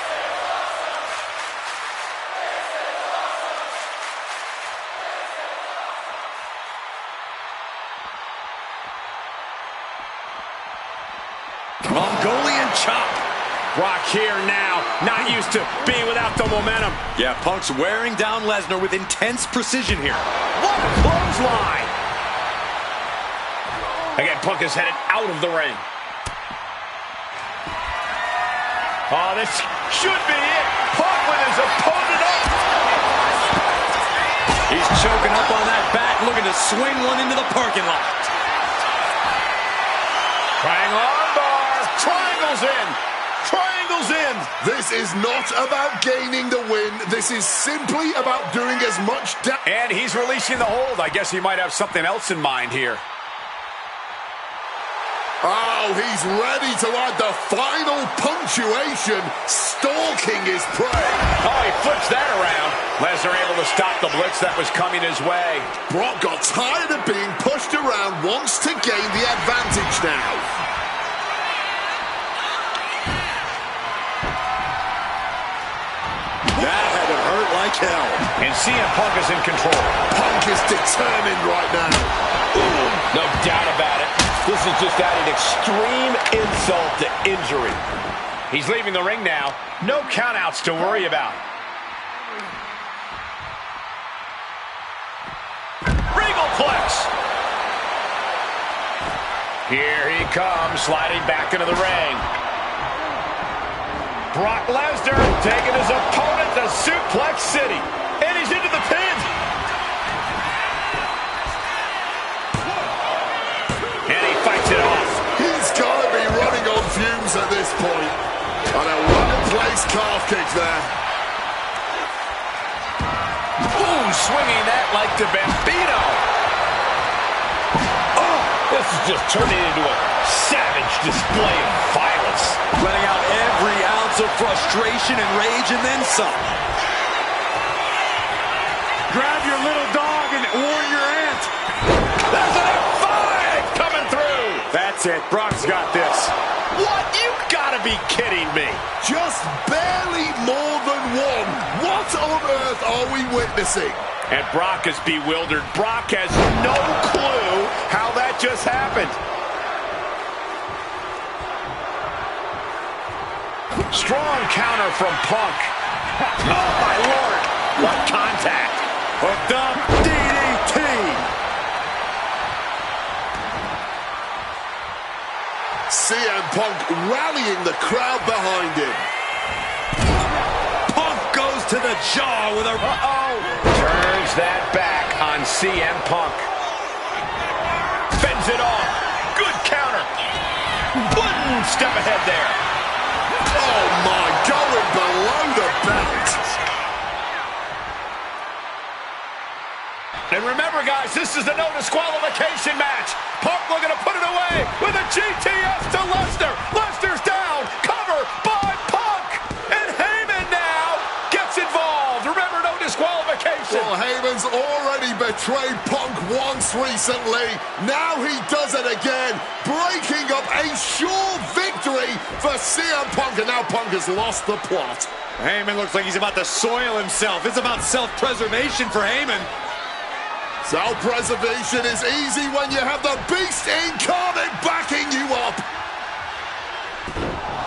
Mongolian chop. Brock here now, not used to being without the momentum. Yeah, Punk's wearing down Lesnar with intense precision here. What a clothesline! Again, Punk is headed out of the ring. Oh, this should be it. Punk with his opponent up. He's choking up on that back, looking to swing one into the parking lot. Triangle armbar. Triangles in. Triangles in. This is not about gaining the win. This is simply about doing as much damage. And he's releasing the hold. I guess he might have something else in mind here. Oh, he's ready to add the final punctuation, stalking his prey. Oh, he flips that around. Lesnar able to stop the blitz that was coming his way. Brock got tired of being pushed around, wants to gain the advantage now. That had to hurt like hell. And CM Punk is in control. Punk is determined right now. Ooh, no doubt about it. This is just adding extreme insult to injury. He's leaving the ring now. No countouts to worry about. Regalplex. Here he comes, sliding back into the ring. Brock Lesnar taking his opponent to Suplex City. And he's into the pin. And he fights it off. He's got to be running on fumes at this point. And a well-placed Nice calf kick there. Ooh, swinging that like the Bambino. Oh, this is just turning into a savage display of violence. Letting out every ounce of frustration and rage and then some. Grab your little dog and warn your aunt. There's an F5 coming through. That's it. Brock's got this. What? You gotta be kidding me. Just barely more than one. What on earth are we witnessing? And Brock is bewildered. Brock has no clue how that just happened. Strong counter from Punk. Oh, my Lord. What contact. Hooked up. DDT. CM Punk rallying the crowd behind him. Punk goes to the jaw with a... Turns that back on CM Punk. Fends it off. Good counter. One step ahead there. Oh my, going below the belt. And remember, guys, this is a no disqualification match. Punk looking to put it away with a GTS to Lesnar. Lesnar's down. Cover by Punk. And Heyman now gets involved. Remember, no disqualification. Well, Heyman's already betrayed Punk once recently. Now he does it again, breaking up a sure victory for CM Punk. And now Punk has lost the plot. Heyman looks like he's about to soil himself. It's about self-preservation for Heyman. Self-preservation is easy when you have the Beast incarnate backing you up.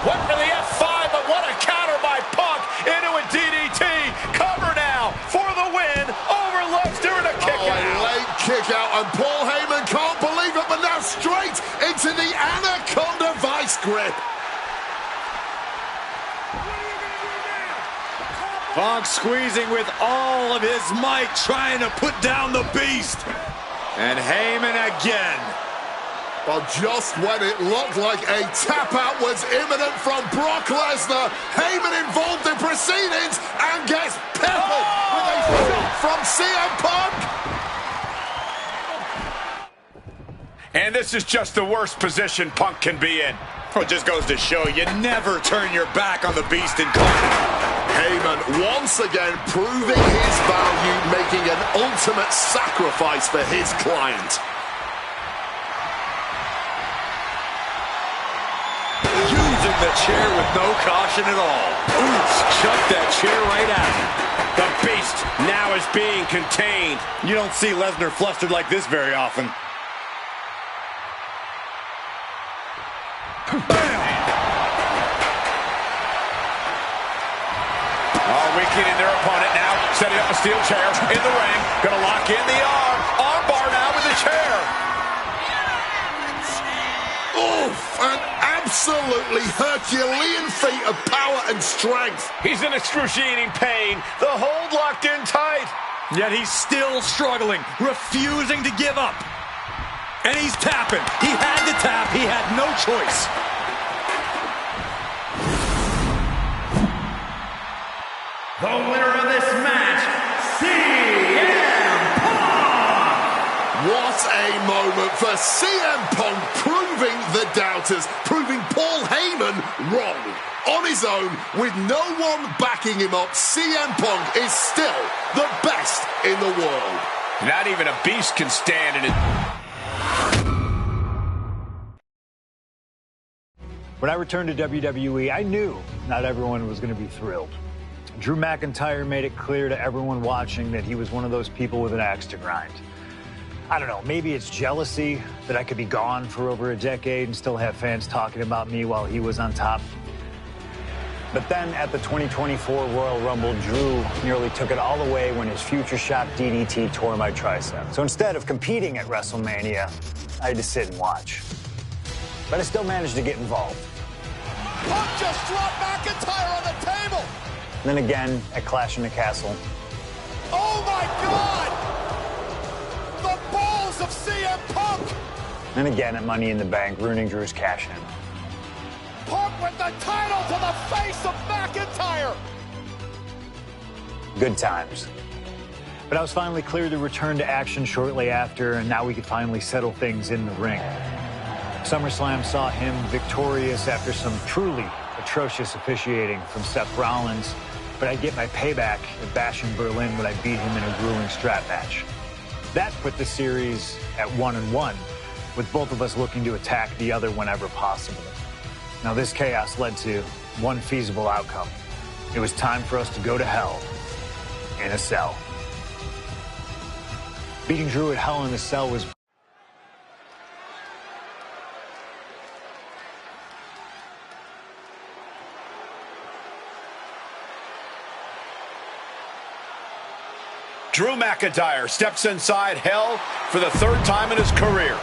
Went for the F5, but what a counter by Punk into a DDT. Cover now for the win over Lesnar and a kick out. A late kick out, and Paul Heyman can't believe it, but now straight into the Anaconda Vice grip. Punk squeezing with all of his might, trying to put down the Beast. And Heyman again. But just when it looked like a tap-out was imminent from Brock Lesnar, Heyman involved in proceedings and gets peppered with a shot from CM Punk. And this is just the worst position Punk can be in. Well, it just goes to show you never turn your back on the Beast incarnate. Heyman once again proving his value, making an ultimate sacrifice for his client. Using the chair with no caution at all. Ooh, chuck that chair right at him. The Beast now is being contained. You don't see Lesnar flustered like this very often. Weakening their opponent now, setting up a steel chair in the ring. Gonna lock in the arm. Arm bar now with the chair. Oof, an absolutely Herculean feat of power and strength. He's in excruciating pain. The hold locked in tight. Yet he's still struggling, refusing to give up. And he's tapping. He had to tap. He had no choice. The winner of this match, CM Punk! What a moment for CM Punk, proving the doubters, proving Paul Heyman wrong. On his own, with no one backing him up, CM Punk is still the best in the world. Not even a Beast can stand in it. When I returned to WWE, I knew not everyone was going to be thrilled. Drew McIntyre made it clear to everyone watching that he was one of those people with an axe to grind. I don't know, maybe it's jealousy that I could be gone for over a decade and still have fans talking about me while he was on top. But then at the 2024 Royal Rumble, Drew nearly took it all away when his future shot DDT tore my tricep. So instead of competing at WrestleMania, I had to sit and watch. But I still managed to get involved. Punk just dropped McIntyre on the table. And then again at Clash in the Castle. Oh my God! The balls of CM Punk! And again at Money in the Bank, ruining Drew's cash-in. Punk with the title to the face of McIntyre. Good times. But I was finally cleared to return to action shortly after, and now we could finally settle things in the ring. SummerSlam saw him victorious after some truly atrocious officiating from Seth Rollins, but I'd get my payback at Bash in Berlin when I beat him in a grueling strap match. That put the series at 1-1, with both of us looking to attack the other whenever possible. Now this chaos led to one feasible outcome. It was time for us to go to hell in a cell. Beating Drew at Hell in a Cell was Drew McIntyre steps inside Hell for the third time in his career.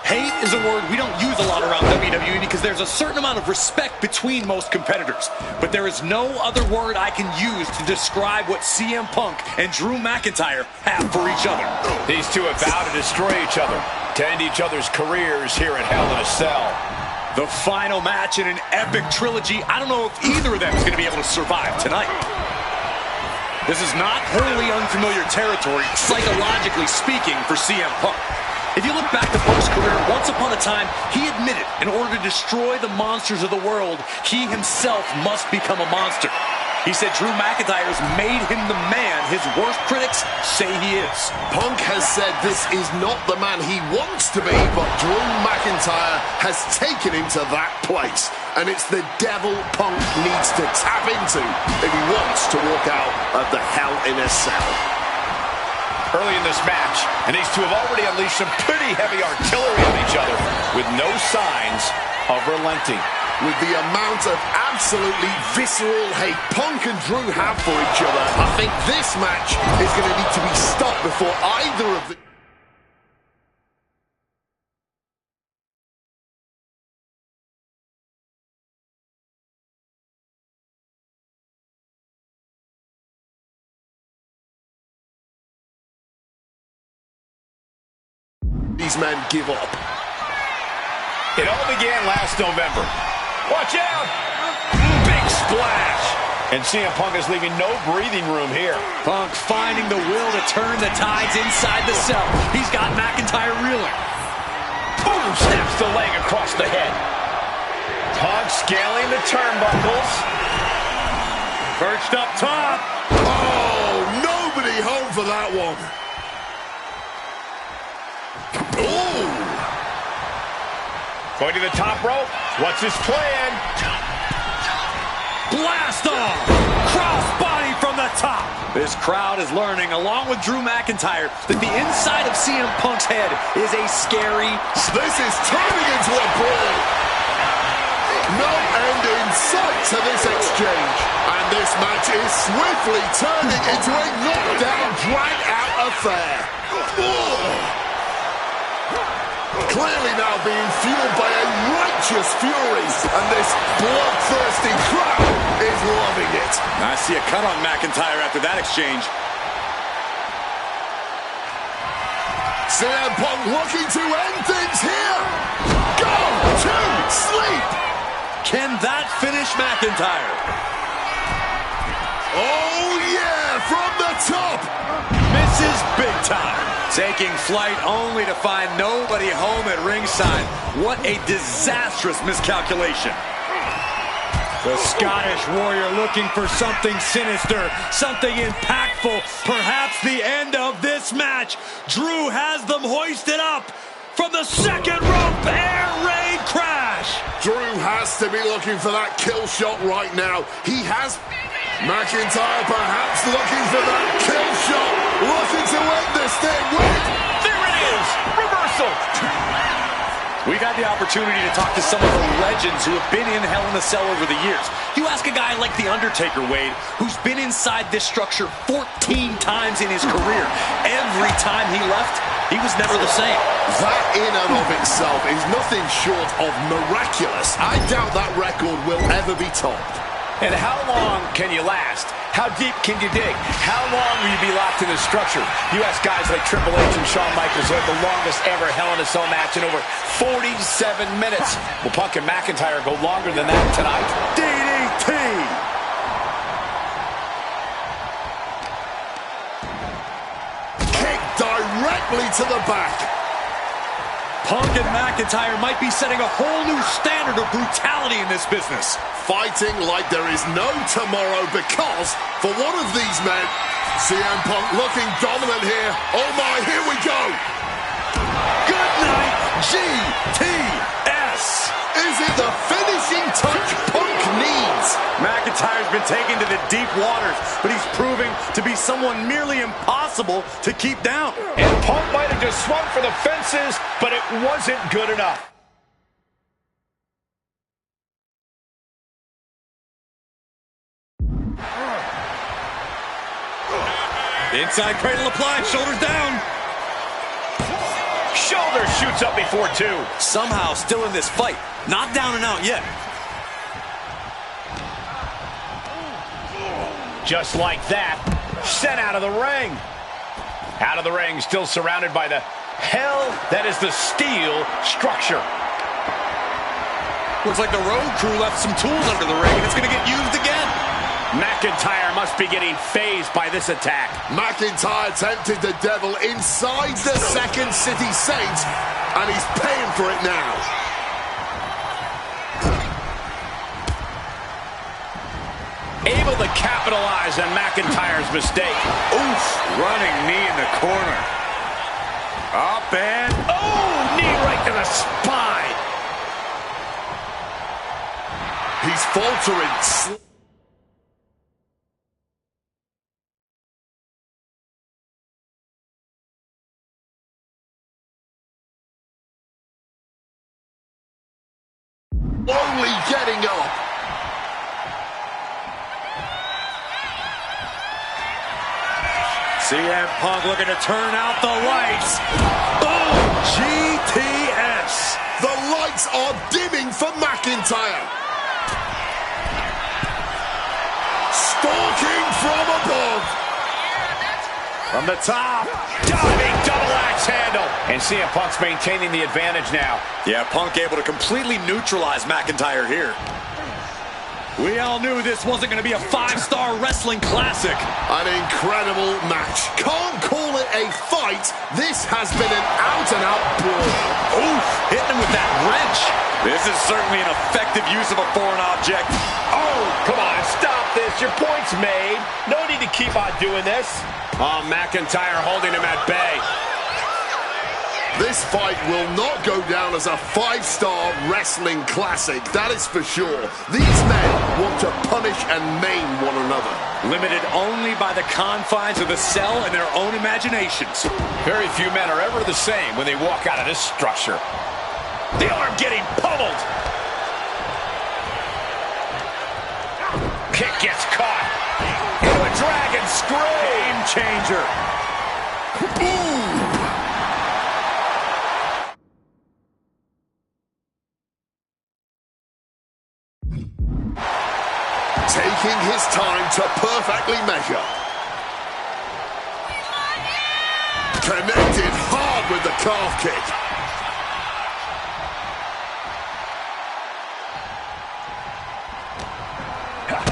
Hate is a word we don't use a lot around WWE because there's a certain amount of respect between most competitors. But there is no other word I can use to describe what CM Punk and Drew McIntyre have for each other. These two have vowed to destroy each other, to end each other's careers here at Hell in a Cell. The final match in an epic trilogy. I don't know if either of them is going to be able to survive tonight. This is not wholly unfamiliar territory, psychologically speaking, for CM Punk. If you look back to Punk's career, once upon a time, he admitted in order to destroy the monsters of the world, he himself must become a monster. He said Drew McIntyre has made him the man his worst critics say he is. Punk has said this is not the man he wants to be, but Drew McIntyre has taken him to that place. And it's the devil Punk needs to tap into if he wants to walk out of the Hell in a Cell. Early in this match, and these two have already unleashed some pretty heavy artillery on each other with no signs of relenting. With the amount of absolutely visceral hate Punk and Drew have for each other, I think this match is going to need to be stopped before either of the... These men give up. It all began last November. Watch out! Big splash! And CM Punk is leaving no breathing room here. Punk finding the will to turn the tides inside the cell. He's got McIntyre reeling. Boom! Snaps the leg across the head. Punk scaling the turnbuckles. Perched up top. Oh, nobody home for that one. Ooh. Going to the top rope. What's his plan? Blast off! Crossbody from the top. This crowd is learning, along with Drew McIntyre, that the inside of CM Punk's head is a scary... This is turning into a brawl. No end in sight to this exchange. And this match is swiftly turning into a knockdown, drag-out affair. Ooh. Clearly now being fueled by a righteous fury, and this bloodthirsty crowd is loving it. I see a cut on McIntyre after that exchange. CM Punk looking to end things here. Go to sleep. Can that finish McIntyre? Oh yeah, from the top. Misses big time. Taking flight only to find nobody home at ringside. What a disastrous miscalculation. The Scottish Warrior looking for something sinister, something impactful, perhaps the end of this match. Drew has them hoisted up from the second rope, air raid crash. Drew has to be looking for that kill shot right now. He has... McIntyre perhaps looking for that kill shot, looking to end this thing with... There it is! Reversal! We've had the opportunity to talk to some of the legends who have been in Hell in a Cell over the years. You ask a guy like The Undertaker, Wade, who's been inside this structure 14 times in his career. Every time he left, he was never the same. That in and of itself is nothing short of miraculous. I doubt that record will ever be topped. And how long can you last? How deep can you dig? How long will you be locked in this structure? You ask guys like Triple H and Shawn Michaels who had the longest ever Hell in a Cell match in over 47 minutes. Will Punk and McIntyre go longer than that tonight? DDT! Kick directly to the back. Punk and McIntyre might be setting a whole new standard of brutality in this business. Fighting like there is no tomorrow because, for one of these men, CM Punk looking dominant here. Oh my, here we go. Good night, GTS. Is it the finishing touch Punk needs? McIntyre's been taken to the deep waters, but he's proving to be someone merely impossible to keep down. And Punk might have just swung for the fences, but it wasn't good enough. Inside cradle applied, shoulders down. Shoulder shoots up before two. Somehow still in this fight. Not down and out yet. Just like that, sent out of the ring. Out of the ring, still surrounded by the hell that is the steel structure. Looks like the road crew left some tools under the ring, and it's going to get used again. McIntyre must be getting phased by this attack. McIntyre tempted the devil inside the Second City Saints, and he's paying for it now. Able to capitalize on McIntyre's mistake. Oof, running knee in the corner. Up and... Oh, knee right to the spine. He's faltering. Only getting up. CM Punk looking to turn out the lights. Oh, GTS. The lights are dimming for McIntyre. Stalking from above. From the top. Diving double axe handle. And CM Punk's maintaining the advantage now. yeah, Punk able to completely neutralize McIntyre here. We all knew this wasn't going to be a 5-star wrestling classic. An incredible match. Can't call it a fight. This has been an out-and-out brawl. Oof, hitting him with that wrench. This is certainly an effective use of a foreign object. Oh, come on, stop this. Your point's made. No need to keep on doing this. Oh, McIntyre holding him at bay. This fight will not go down as a 5-star wrestling classic, that is for sure. These men want to punish and maim one another. Limited only by the confines of the cell and their own imaginations. Very few men are ever the same when they walk out of this structure. The arm getting pummeled. Kick gets caught. Into a dragon screw. Game changer. Ooh! Taking his time to perfectly measure. Connected hard with the calf kick.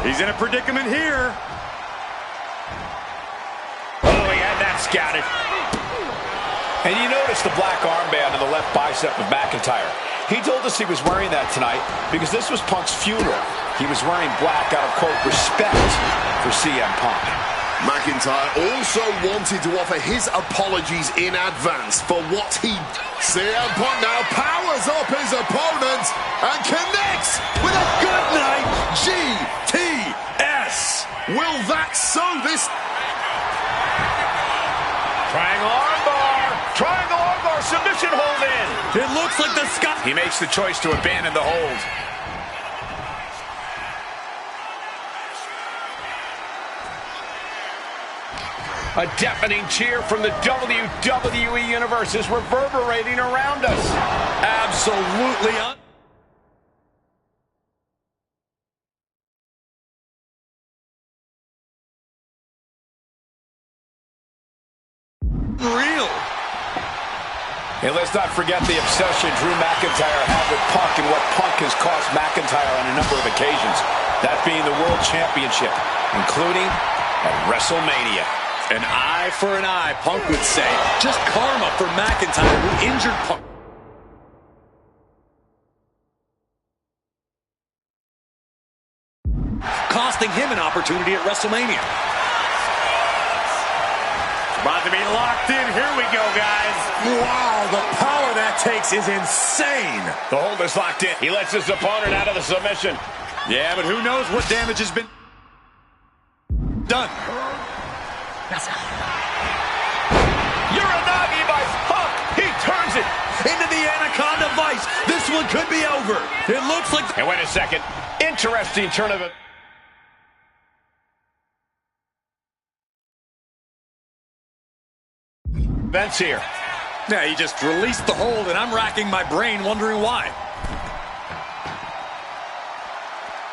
He's in a predicament here. Oh, he had that scouted. And you notice the black armband on the left bicep of McIntyre. He told us he was wearing that tonight because this was Punk's funeral. He was wearing black out of, quote, respect for CM Punk. McIntyre also wanted to offer his apologies in advance for what he... CM Punk now powers up his opponent and connects with a good night GTS. Will that sew this... Triangle armbar. Triangle armbar. Submission hold in. It looks like the sky... He makes the choice to abandon the hold. A deafening cheer from the WWE Universe is reverberating around us. Absolutely unreal. Hey, let's not forget the obsession Drew McIntyre had with Punk and what Punk has cost McIntyre on a number of occasions. That being the World Championship, including at WrestleMania. An eye for an eye, Punk would say. Just karma for McIntyre, who injured Punk. Costing him an opportunity at WrestleMania. About to be locked in. Here we go, guys. Wow, the power that takes is insane. The hold is locked in. He lets his opponent out of the submission. Yeah, but who knows what damage has been done. Uranagi by Punk. He turns it Into the Anaconda Vice. This one could be over. It looks like... And wait a second. Interesting turn of it. Events here. Yeah, he just released the hold, and I'm racking my brain wondering why.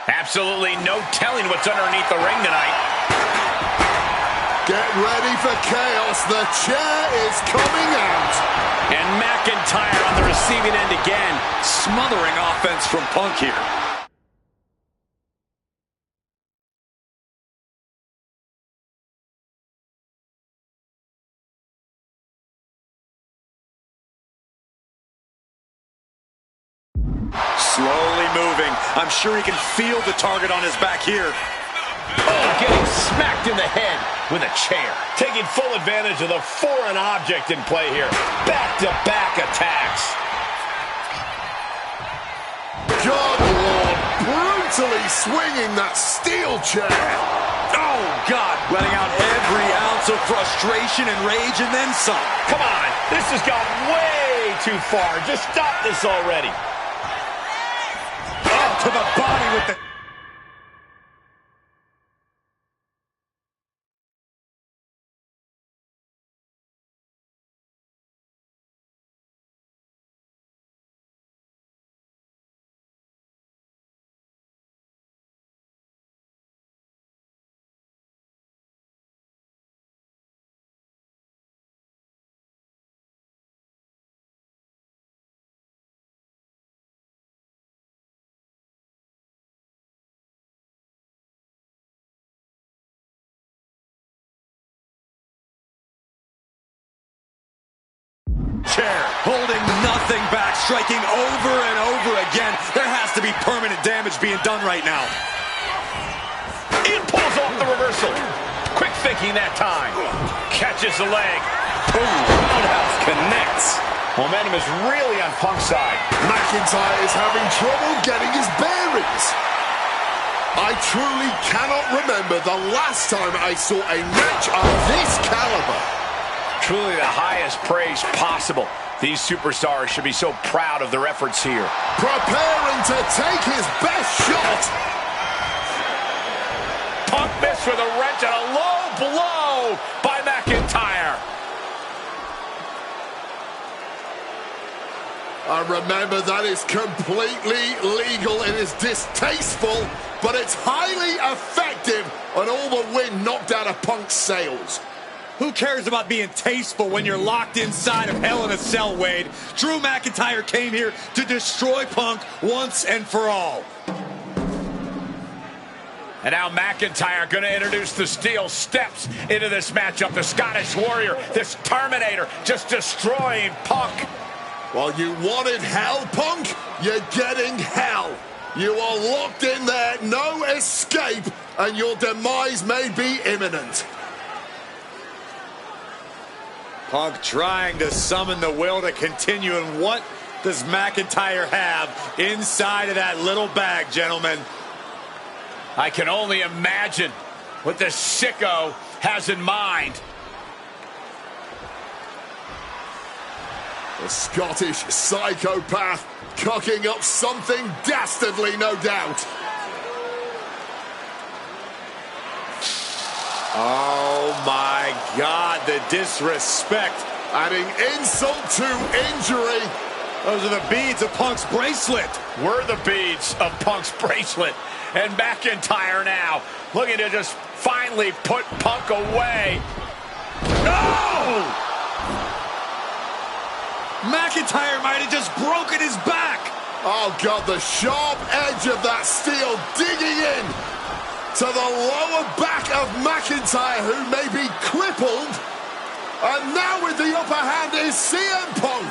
Absolutely no telling what's underneath the ring tonight. Get ready for chaos. The chair is coming out. And McIntyre on the receiving end again. Smothering offense from Punk here. Slowly moving. I'm sure he can feel the target on his back here. Oh, getting smacked in the head with a chair. Taking full advantage of the foreign object in play here. Back-to-back attacks. God, Lord, brutally swinging that steel chair. Oh, God, letting out every ounce of frustration and rage and then some. Come on, this has gone way too far. Just stop this already. Oh, to the body with the... chair, holding nothing back, striking over and over again. There has to be permanent damage being done right now. Ian pulls off the reversal. Quick thinking that time. Catches the leg. Ooh, roundhouse connects. Momentum is really on Punk's side. McIntyre is having trouble getting his bearings. I truly cannot remember the last time I saw a match of this caliber. Truly the highest praise possible. These superstars should be so proud of their efforts here. Preparing to take his best shot. Punk missed with a wrench and a low blow by McIntyre. I remember that is completely legal. It is distasteful, but it's highly effective, and all the wind knocked out of Punk's sails. Who cares about being tasteful when you're locked inside of Hell in a Cell, Wade? Drew McIntyre came here to destroy Punk once and for all. And now McIntyre going to introduce the steel steps into this matchup. The Scottish Warrior, this Terminator, just destroying Punk. Well, you wanted hell, Punk? You're getting hell. You are locked in there, no escape, and your demise may be imminent. Punk trying to summon the will to continue, and what does McIntyre have inside of that little bag, gentlemen? I can only imagine what this sicko has in mind. The Scottish psychopath cocking up something dastardly, no doubt. Oh, Oh my God, the disrespect. Adding insult to injury. Those are the beads of Punk's bracelet. Were the beads of Punk's bracelet. And McIntyre now looking to just finally put Punk away. No! McIntyre might have just broken his back. Oh God, the sharp edge of that steel digging in to the lower back of McIntyre, who may be crippled. And now with the upper hand is CM Punk.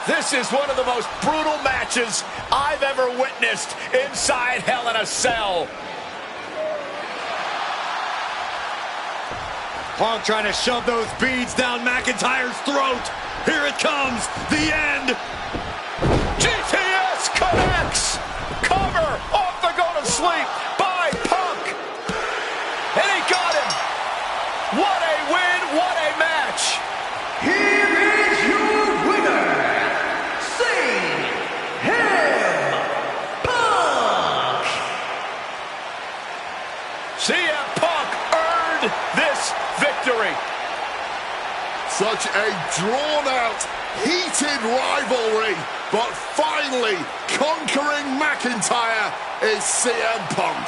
This is one of the most brutal matches I've ever witnessed inside Hell in a Cell. Punk trying to shove those beads down McIntyre's throat. Here it comes, the end. GTS connects. Cover off the go to sleep by Punk. And he got him. What a win, what a match. Here is your winner, CM Punk earned this victory. Such a drawn-out, heated rivalry, but finally conquering McIntyre is CM Punk.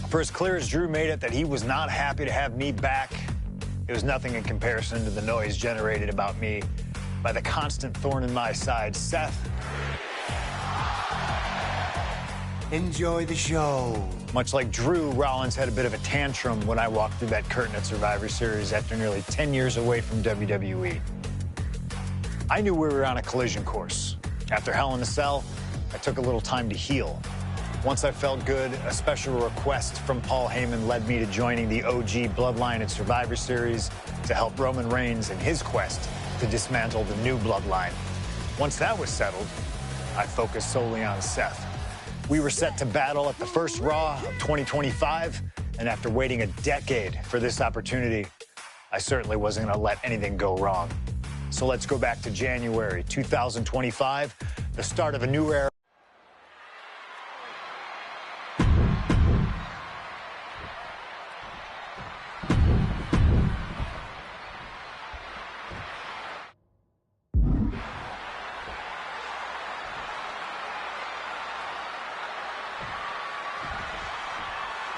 For as clear as Drew made it that he was not happy to have me back, it was nothing in comparison to the noise generated about me by the constant thorn in my side, Seth. Enjoy the show. Much like Drew, Rollins had a bit of a tantrum when I walked through that curtain at Survivor Series after nearly 10 years away from WWE. I knew we were on a collision course. After Hell in a Cell, I took a little time to heal. Once I felt good, a special request from Paul Heyman led me to joining the OG Bloodline at Survivor Series to help Roman Reigns in his quest to dismantle the new Bloodline. Once that was settled, I focused solely on Seth. We were set to battle at the first Raw of 2025, and after waiting a decade for this opportunity, I certainly wasn't going to let anything go wrong. So let's go back to January 2025, the start of a new era.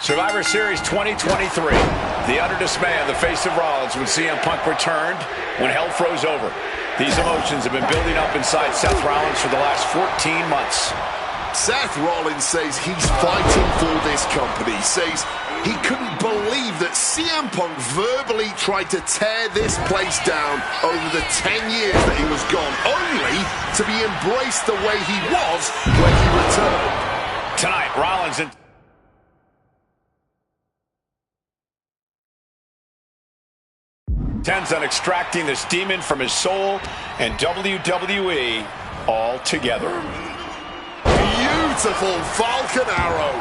Survivor Series 2023. The utter dismay on the face of Rollins when CM Punk returned, when hell froze over. These emotions have been building up inside Seth Rollins for the last 14 months. Seth Rollins says he's fighting for this company, says he couldn't believe that CM Punk verbally tried to tear this place down over the 10 years that he was gone, only to be embraced the way he was when he returned. Tonight, Rollins and intends on extracting this demon from his soul and WWE all together. Beautiful Falcon Arrow.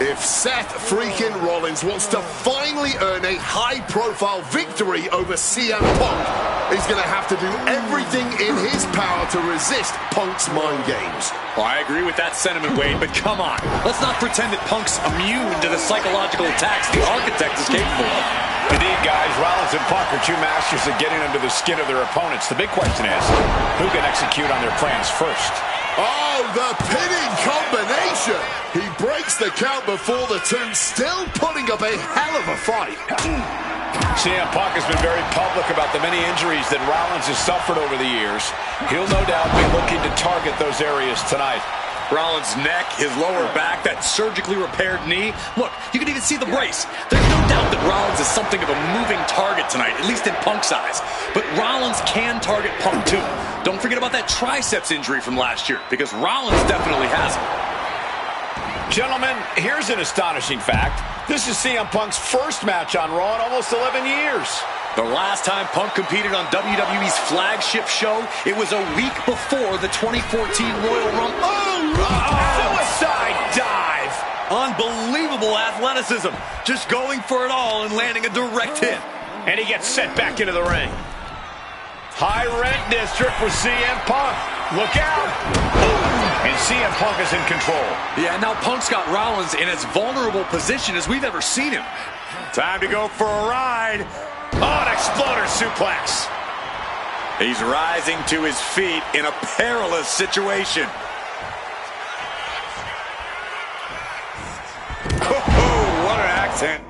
If Seth freaking Rollins wants to finally earn a high-profile victory over CM Punk, he's going to have to do everything in his power to resist Punk's mind games. Well, I agree with that sentiment, Wade, but come on. Let's not pretend that Punk's immune to the psychological attacks the Architect is capable of. Indeed, guys, Rollins and Punk are two masters at getting under the skin of their opponents. The big question is, who can execute on their plans first? Oh, the pinning combination! He breaks the count before the two, still putting up a hell of a fight. CM Punk has been very public about the many injuries that Rollins has suffered over the years. He'll no doubt be looking to target those areas tonight. Rollins' neck, his lower back, that surgically repaired knee. Look, you can even see the brace. There's no doubt that Rollins is something of a moving target tonight, at least in Punk's eyes. But Rollins can target Punk too. Don't forget about that triceps injury from last year, because Rollins definitely has it. Gentlemen, here's an astonishing fact. This is CM Punk's first match on Raw in almost 11 years. The last time Punk competed on WWE's flagship show, it was a week before the 2014 Royal Rumble. Suicide dive! Unbelievable athleticism. Just going for it all and landing a direct hit. And he gets sent back into the ring. High rent district for CM Punk. Look out. And CM Punk is in control. Yeah, now Punk's got Rollins in as vulnerable position as we've ever seen him. Time to go for a ride. Oh, an exploder suplex. He's rising to his feet in a perilous situation. Oh, what an accent.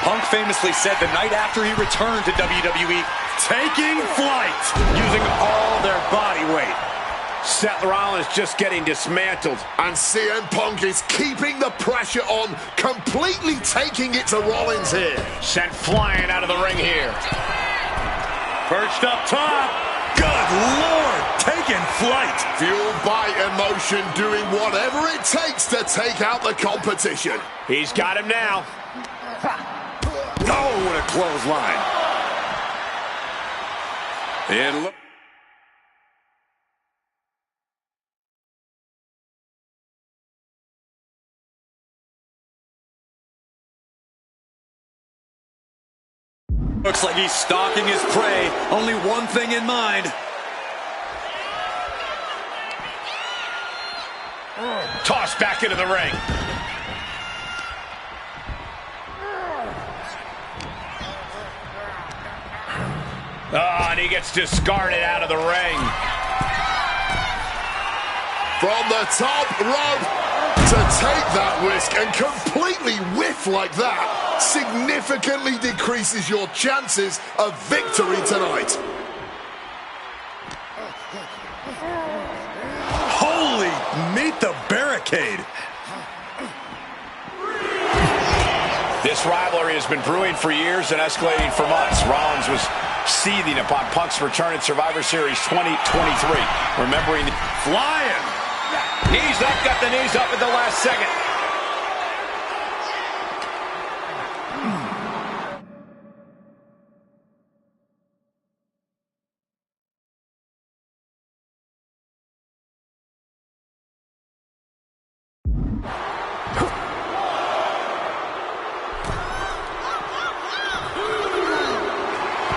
Punk famously said the night after he returned to WWE, taking flight, using all their body weight. Seth Rollins just getting dismantled. And CM Punk is keeping the pressure on, completely taking it to Rollins here. Sent flying out of the ring here. Perched up top. Good Lord, taking flight. Fueled by emotion, doing whatever it takes to take out the competition. He's got him now. Oh, what a clothesline. And look. Looks like he's stalking his prey. Only one thing in mind. Tossed back into the ring. Oh, and he gets discarded out of the ring. From the top rope to take that risk and completely whiff like that significantly decreases your chances of victory tonight. Holy, meet the barricade. This rivalry has been brewing for years and escalating for months. Rollins was seething upon Punk's return at Survivor Series 2023. Remembering Flying. Knees up, got the knees up at the last second.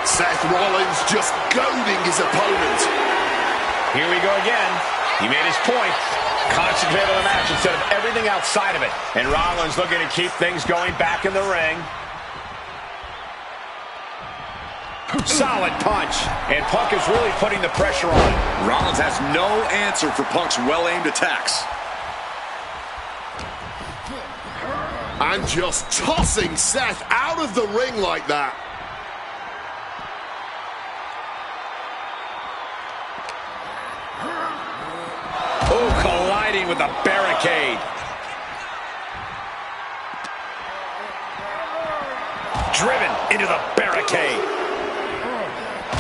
Seth Rollins just goading his opponent. Here we go again. He made his point. Concentrate on the match instead of everything outside of it. And Rollins looking to keep things going back in the ring. Solid punch. And Punk is really putting the pressure on. Rollins has no answer for Punk's well-aimed attacks. And just tossing Seth out of the ring like that. Oh, colliding with a barricade. Driven into the barricade.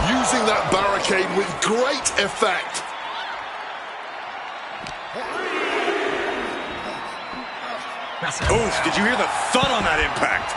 Using that barricade with great effect. Oof, did you hear the thud on that impact?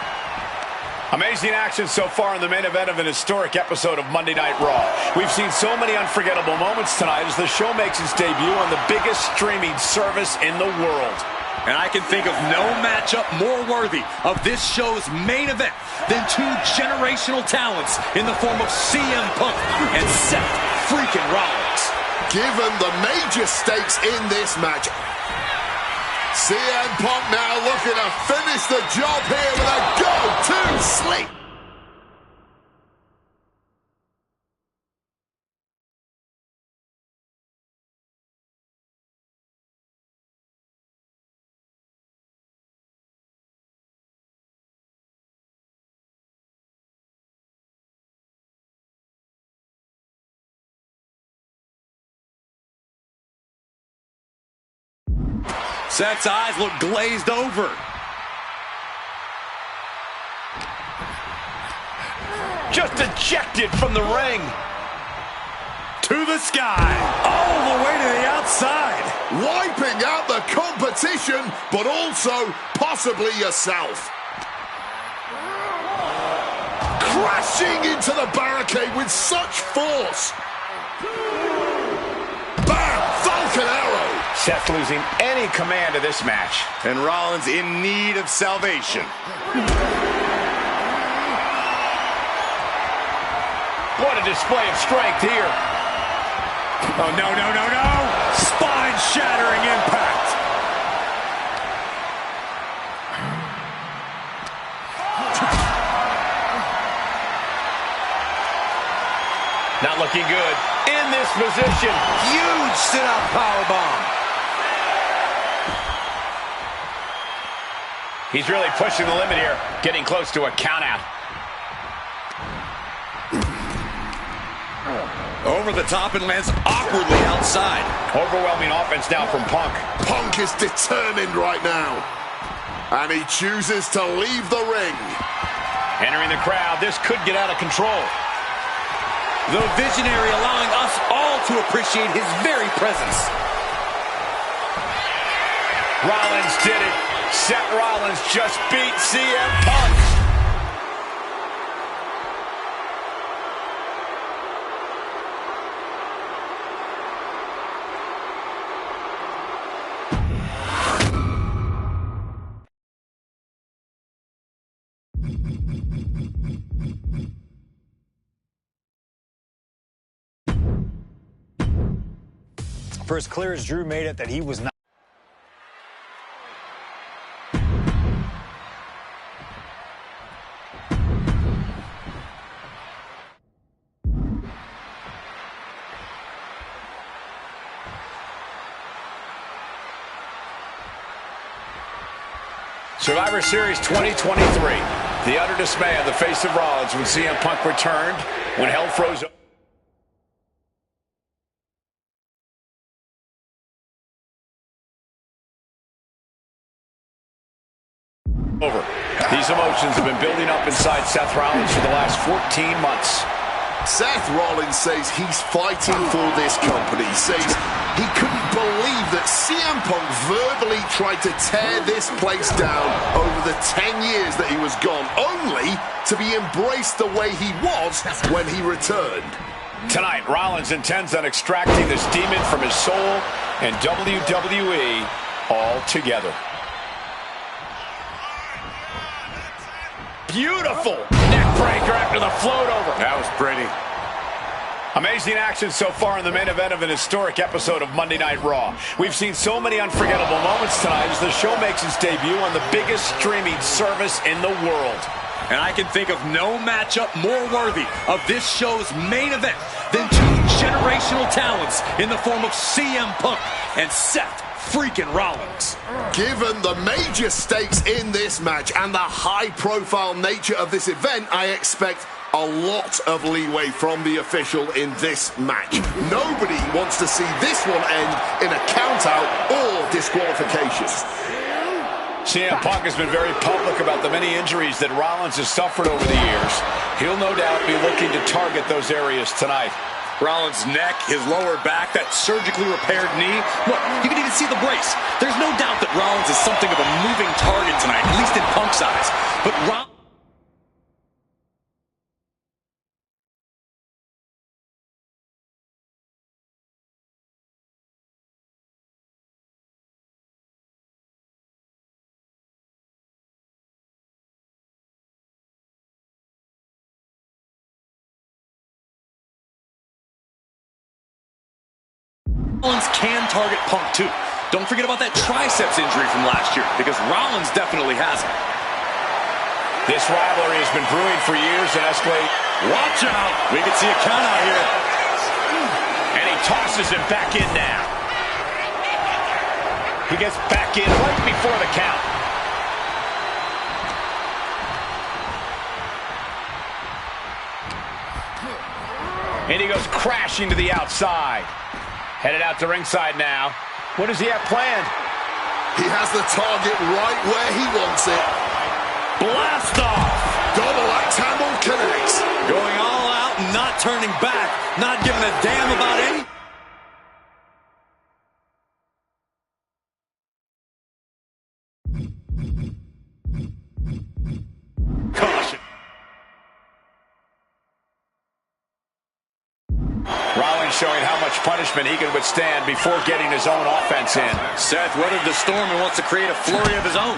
Amazing action so far in the main event of an historic episode of Monday Night Raw. We've seen so many unforgettable moments tonight as the show makes its debut on the biggest streaming service in the world. And I can think of no matchup more worthy of this show's main event than two generational talents in the form of CM Punk and Seth freaking Rollins. Given the major stakes in this match, CM Punk now looking to finish the job here with a go-to sleep. Seth's eyes look glazed over. Just ejected from the ring. To the sky. All the way to the outside. Wiping out the competition, but also possibly yourself. crashing into the barricade with such force. Bam! Falcon arrow. Seth losing any command of this match. And Rollins in need of salvation. What a display of strength here. Oh, no, no, no, no! Spine-shattering impact. Not looking good in this position. Huge sit-out powerbomb. He's really pushing the limit here, getting close to a countout. Over the top and lands awkwardly outside. Overwhelming offense now from Punk. Punk is determined right now. And he chooses to leave the ring. Entering the crowd, this could get out of control. The visionary allowing us all to appreciate his very presence. Rollins did it. Seth Rollins just beat CM Punk. For as clear as Drew made it that he was not. Survivor Series 2023. The utter dismay on the face of Rollins when CM Punk returned, when hell froze over. These emotions have been building up inside Seth Rollins for the last 14 months. Seth Rollins says he's fighting for this company. Says he couldn't believe that CM Punk verbally tried to tear this place down over the 10 years that he was gone, only to be embraced the way he was when he returned. Tonight, Rollins intends on extracting this demon from his soul and WWE altogether. Beautiful neck breaker after the float over. That was pretty. Amazing action so far in the main event of an historic episode of Monday Night Raw. We've seen so many unforgettable moments tonight as the show makes its debut on the biggest streaming service in the world. And I can think of no matchup more worthy of this show's main event than two generational talents in the form of CM Punk and Seth freaking Rollins. Given the major stakes in this match and the high-profile nature of this event, I expect a lot of leeway from the official in this match. Nobody wants to see this one end in a countout or disqualification. CM Punk has been very public about the many injuries that Rollins has suffered over the years. He'll no doubt be looking to target those areas tonight. Rollins' neck, his lower back, that surgically repaired knee. Look, you can even see the brace. There's no doubt that Rollins is something of a moving target tonight, at least in Punk's eyes. But Rollins... Rollins can target Punk too. Don't forget about that triceps injury from last year, because Rollins definitely has it. This rivalry has been brewing for years and escalate. Watch out! We can see a count out here. And he tosses him back in now. He gets back in right before the count. And he goes crashing to the outside. Headed out to ringside now. What does he have planned? He has the target right where he wants it. Blast off! Double axe handle connects. Going all out and not turning back. Not giving a damn about any... Caution. punishment he can withstand before getting his own offense in. Seth weathered the storm and wants to create a flurry of his own.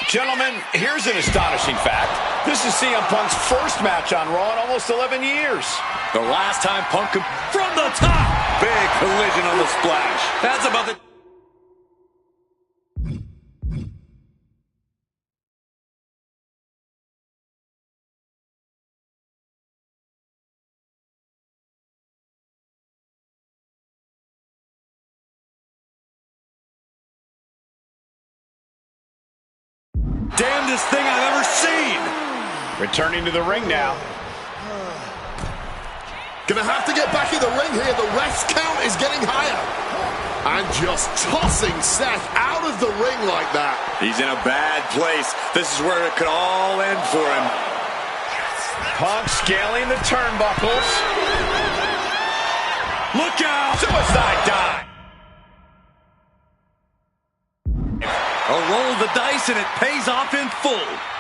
Gentlemen, here's an astonishing fact. This is CM Punk's first match on Raw in almost 11 years. The last time Punk from the top. Big collision on the splash. That's about the... damnedest thing I've ever seen. Returning to the ring now. Gonna have to get back in the ring here. The ref's count is getting higher. And just tossing Seth out of the ring like that. He's in a bad place. This is where it could all end for him. Punk scaling the turnbuckles. Look out! Suicide dive. A roll of the dice and it pays off in full.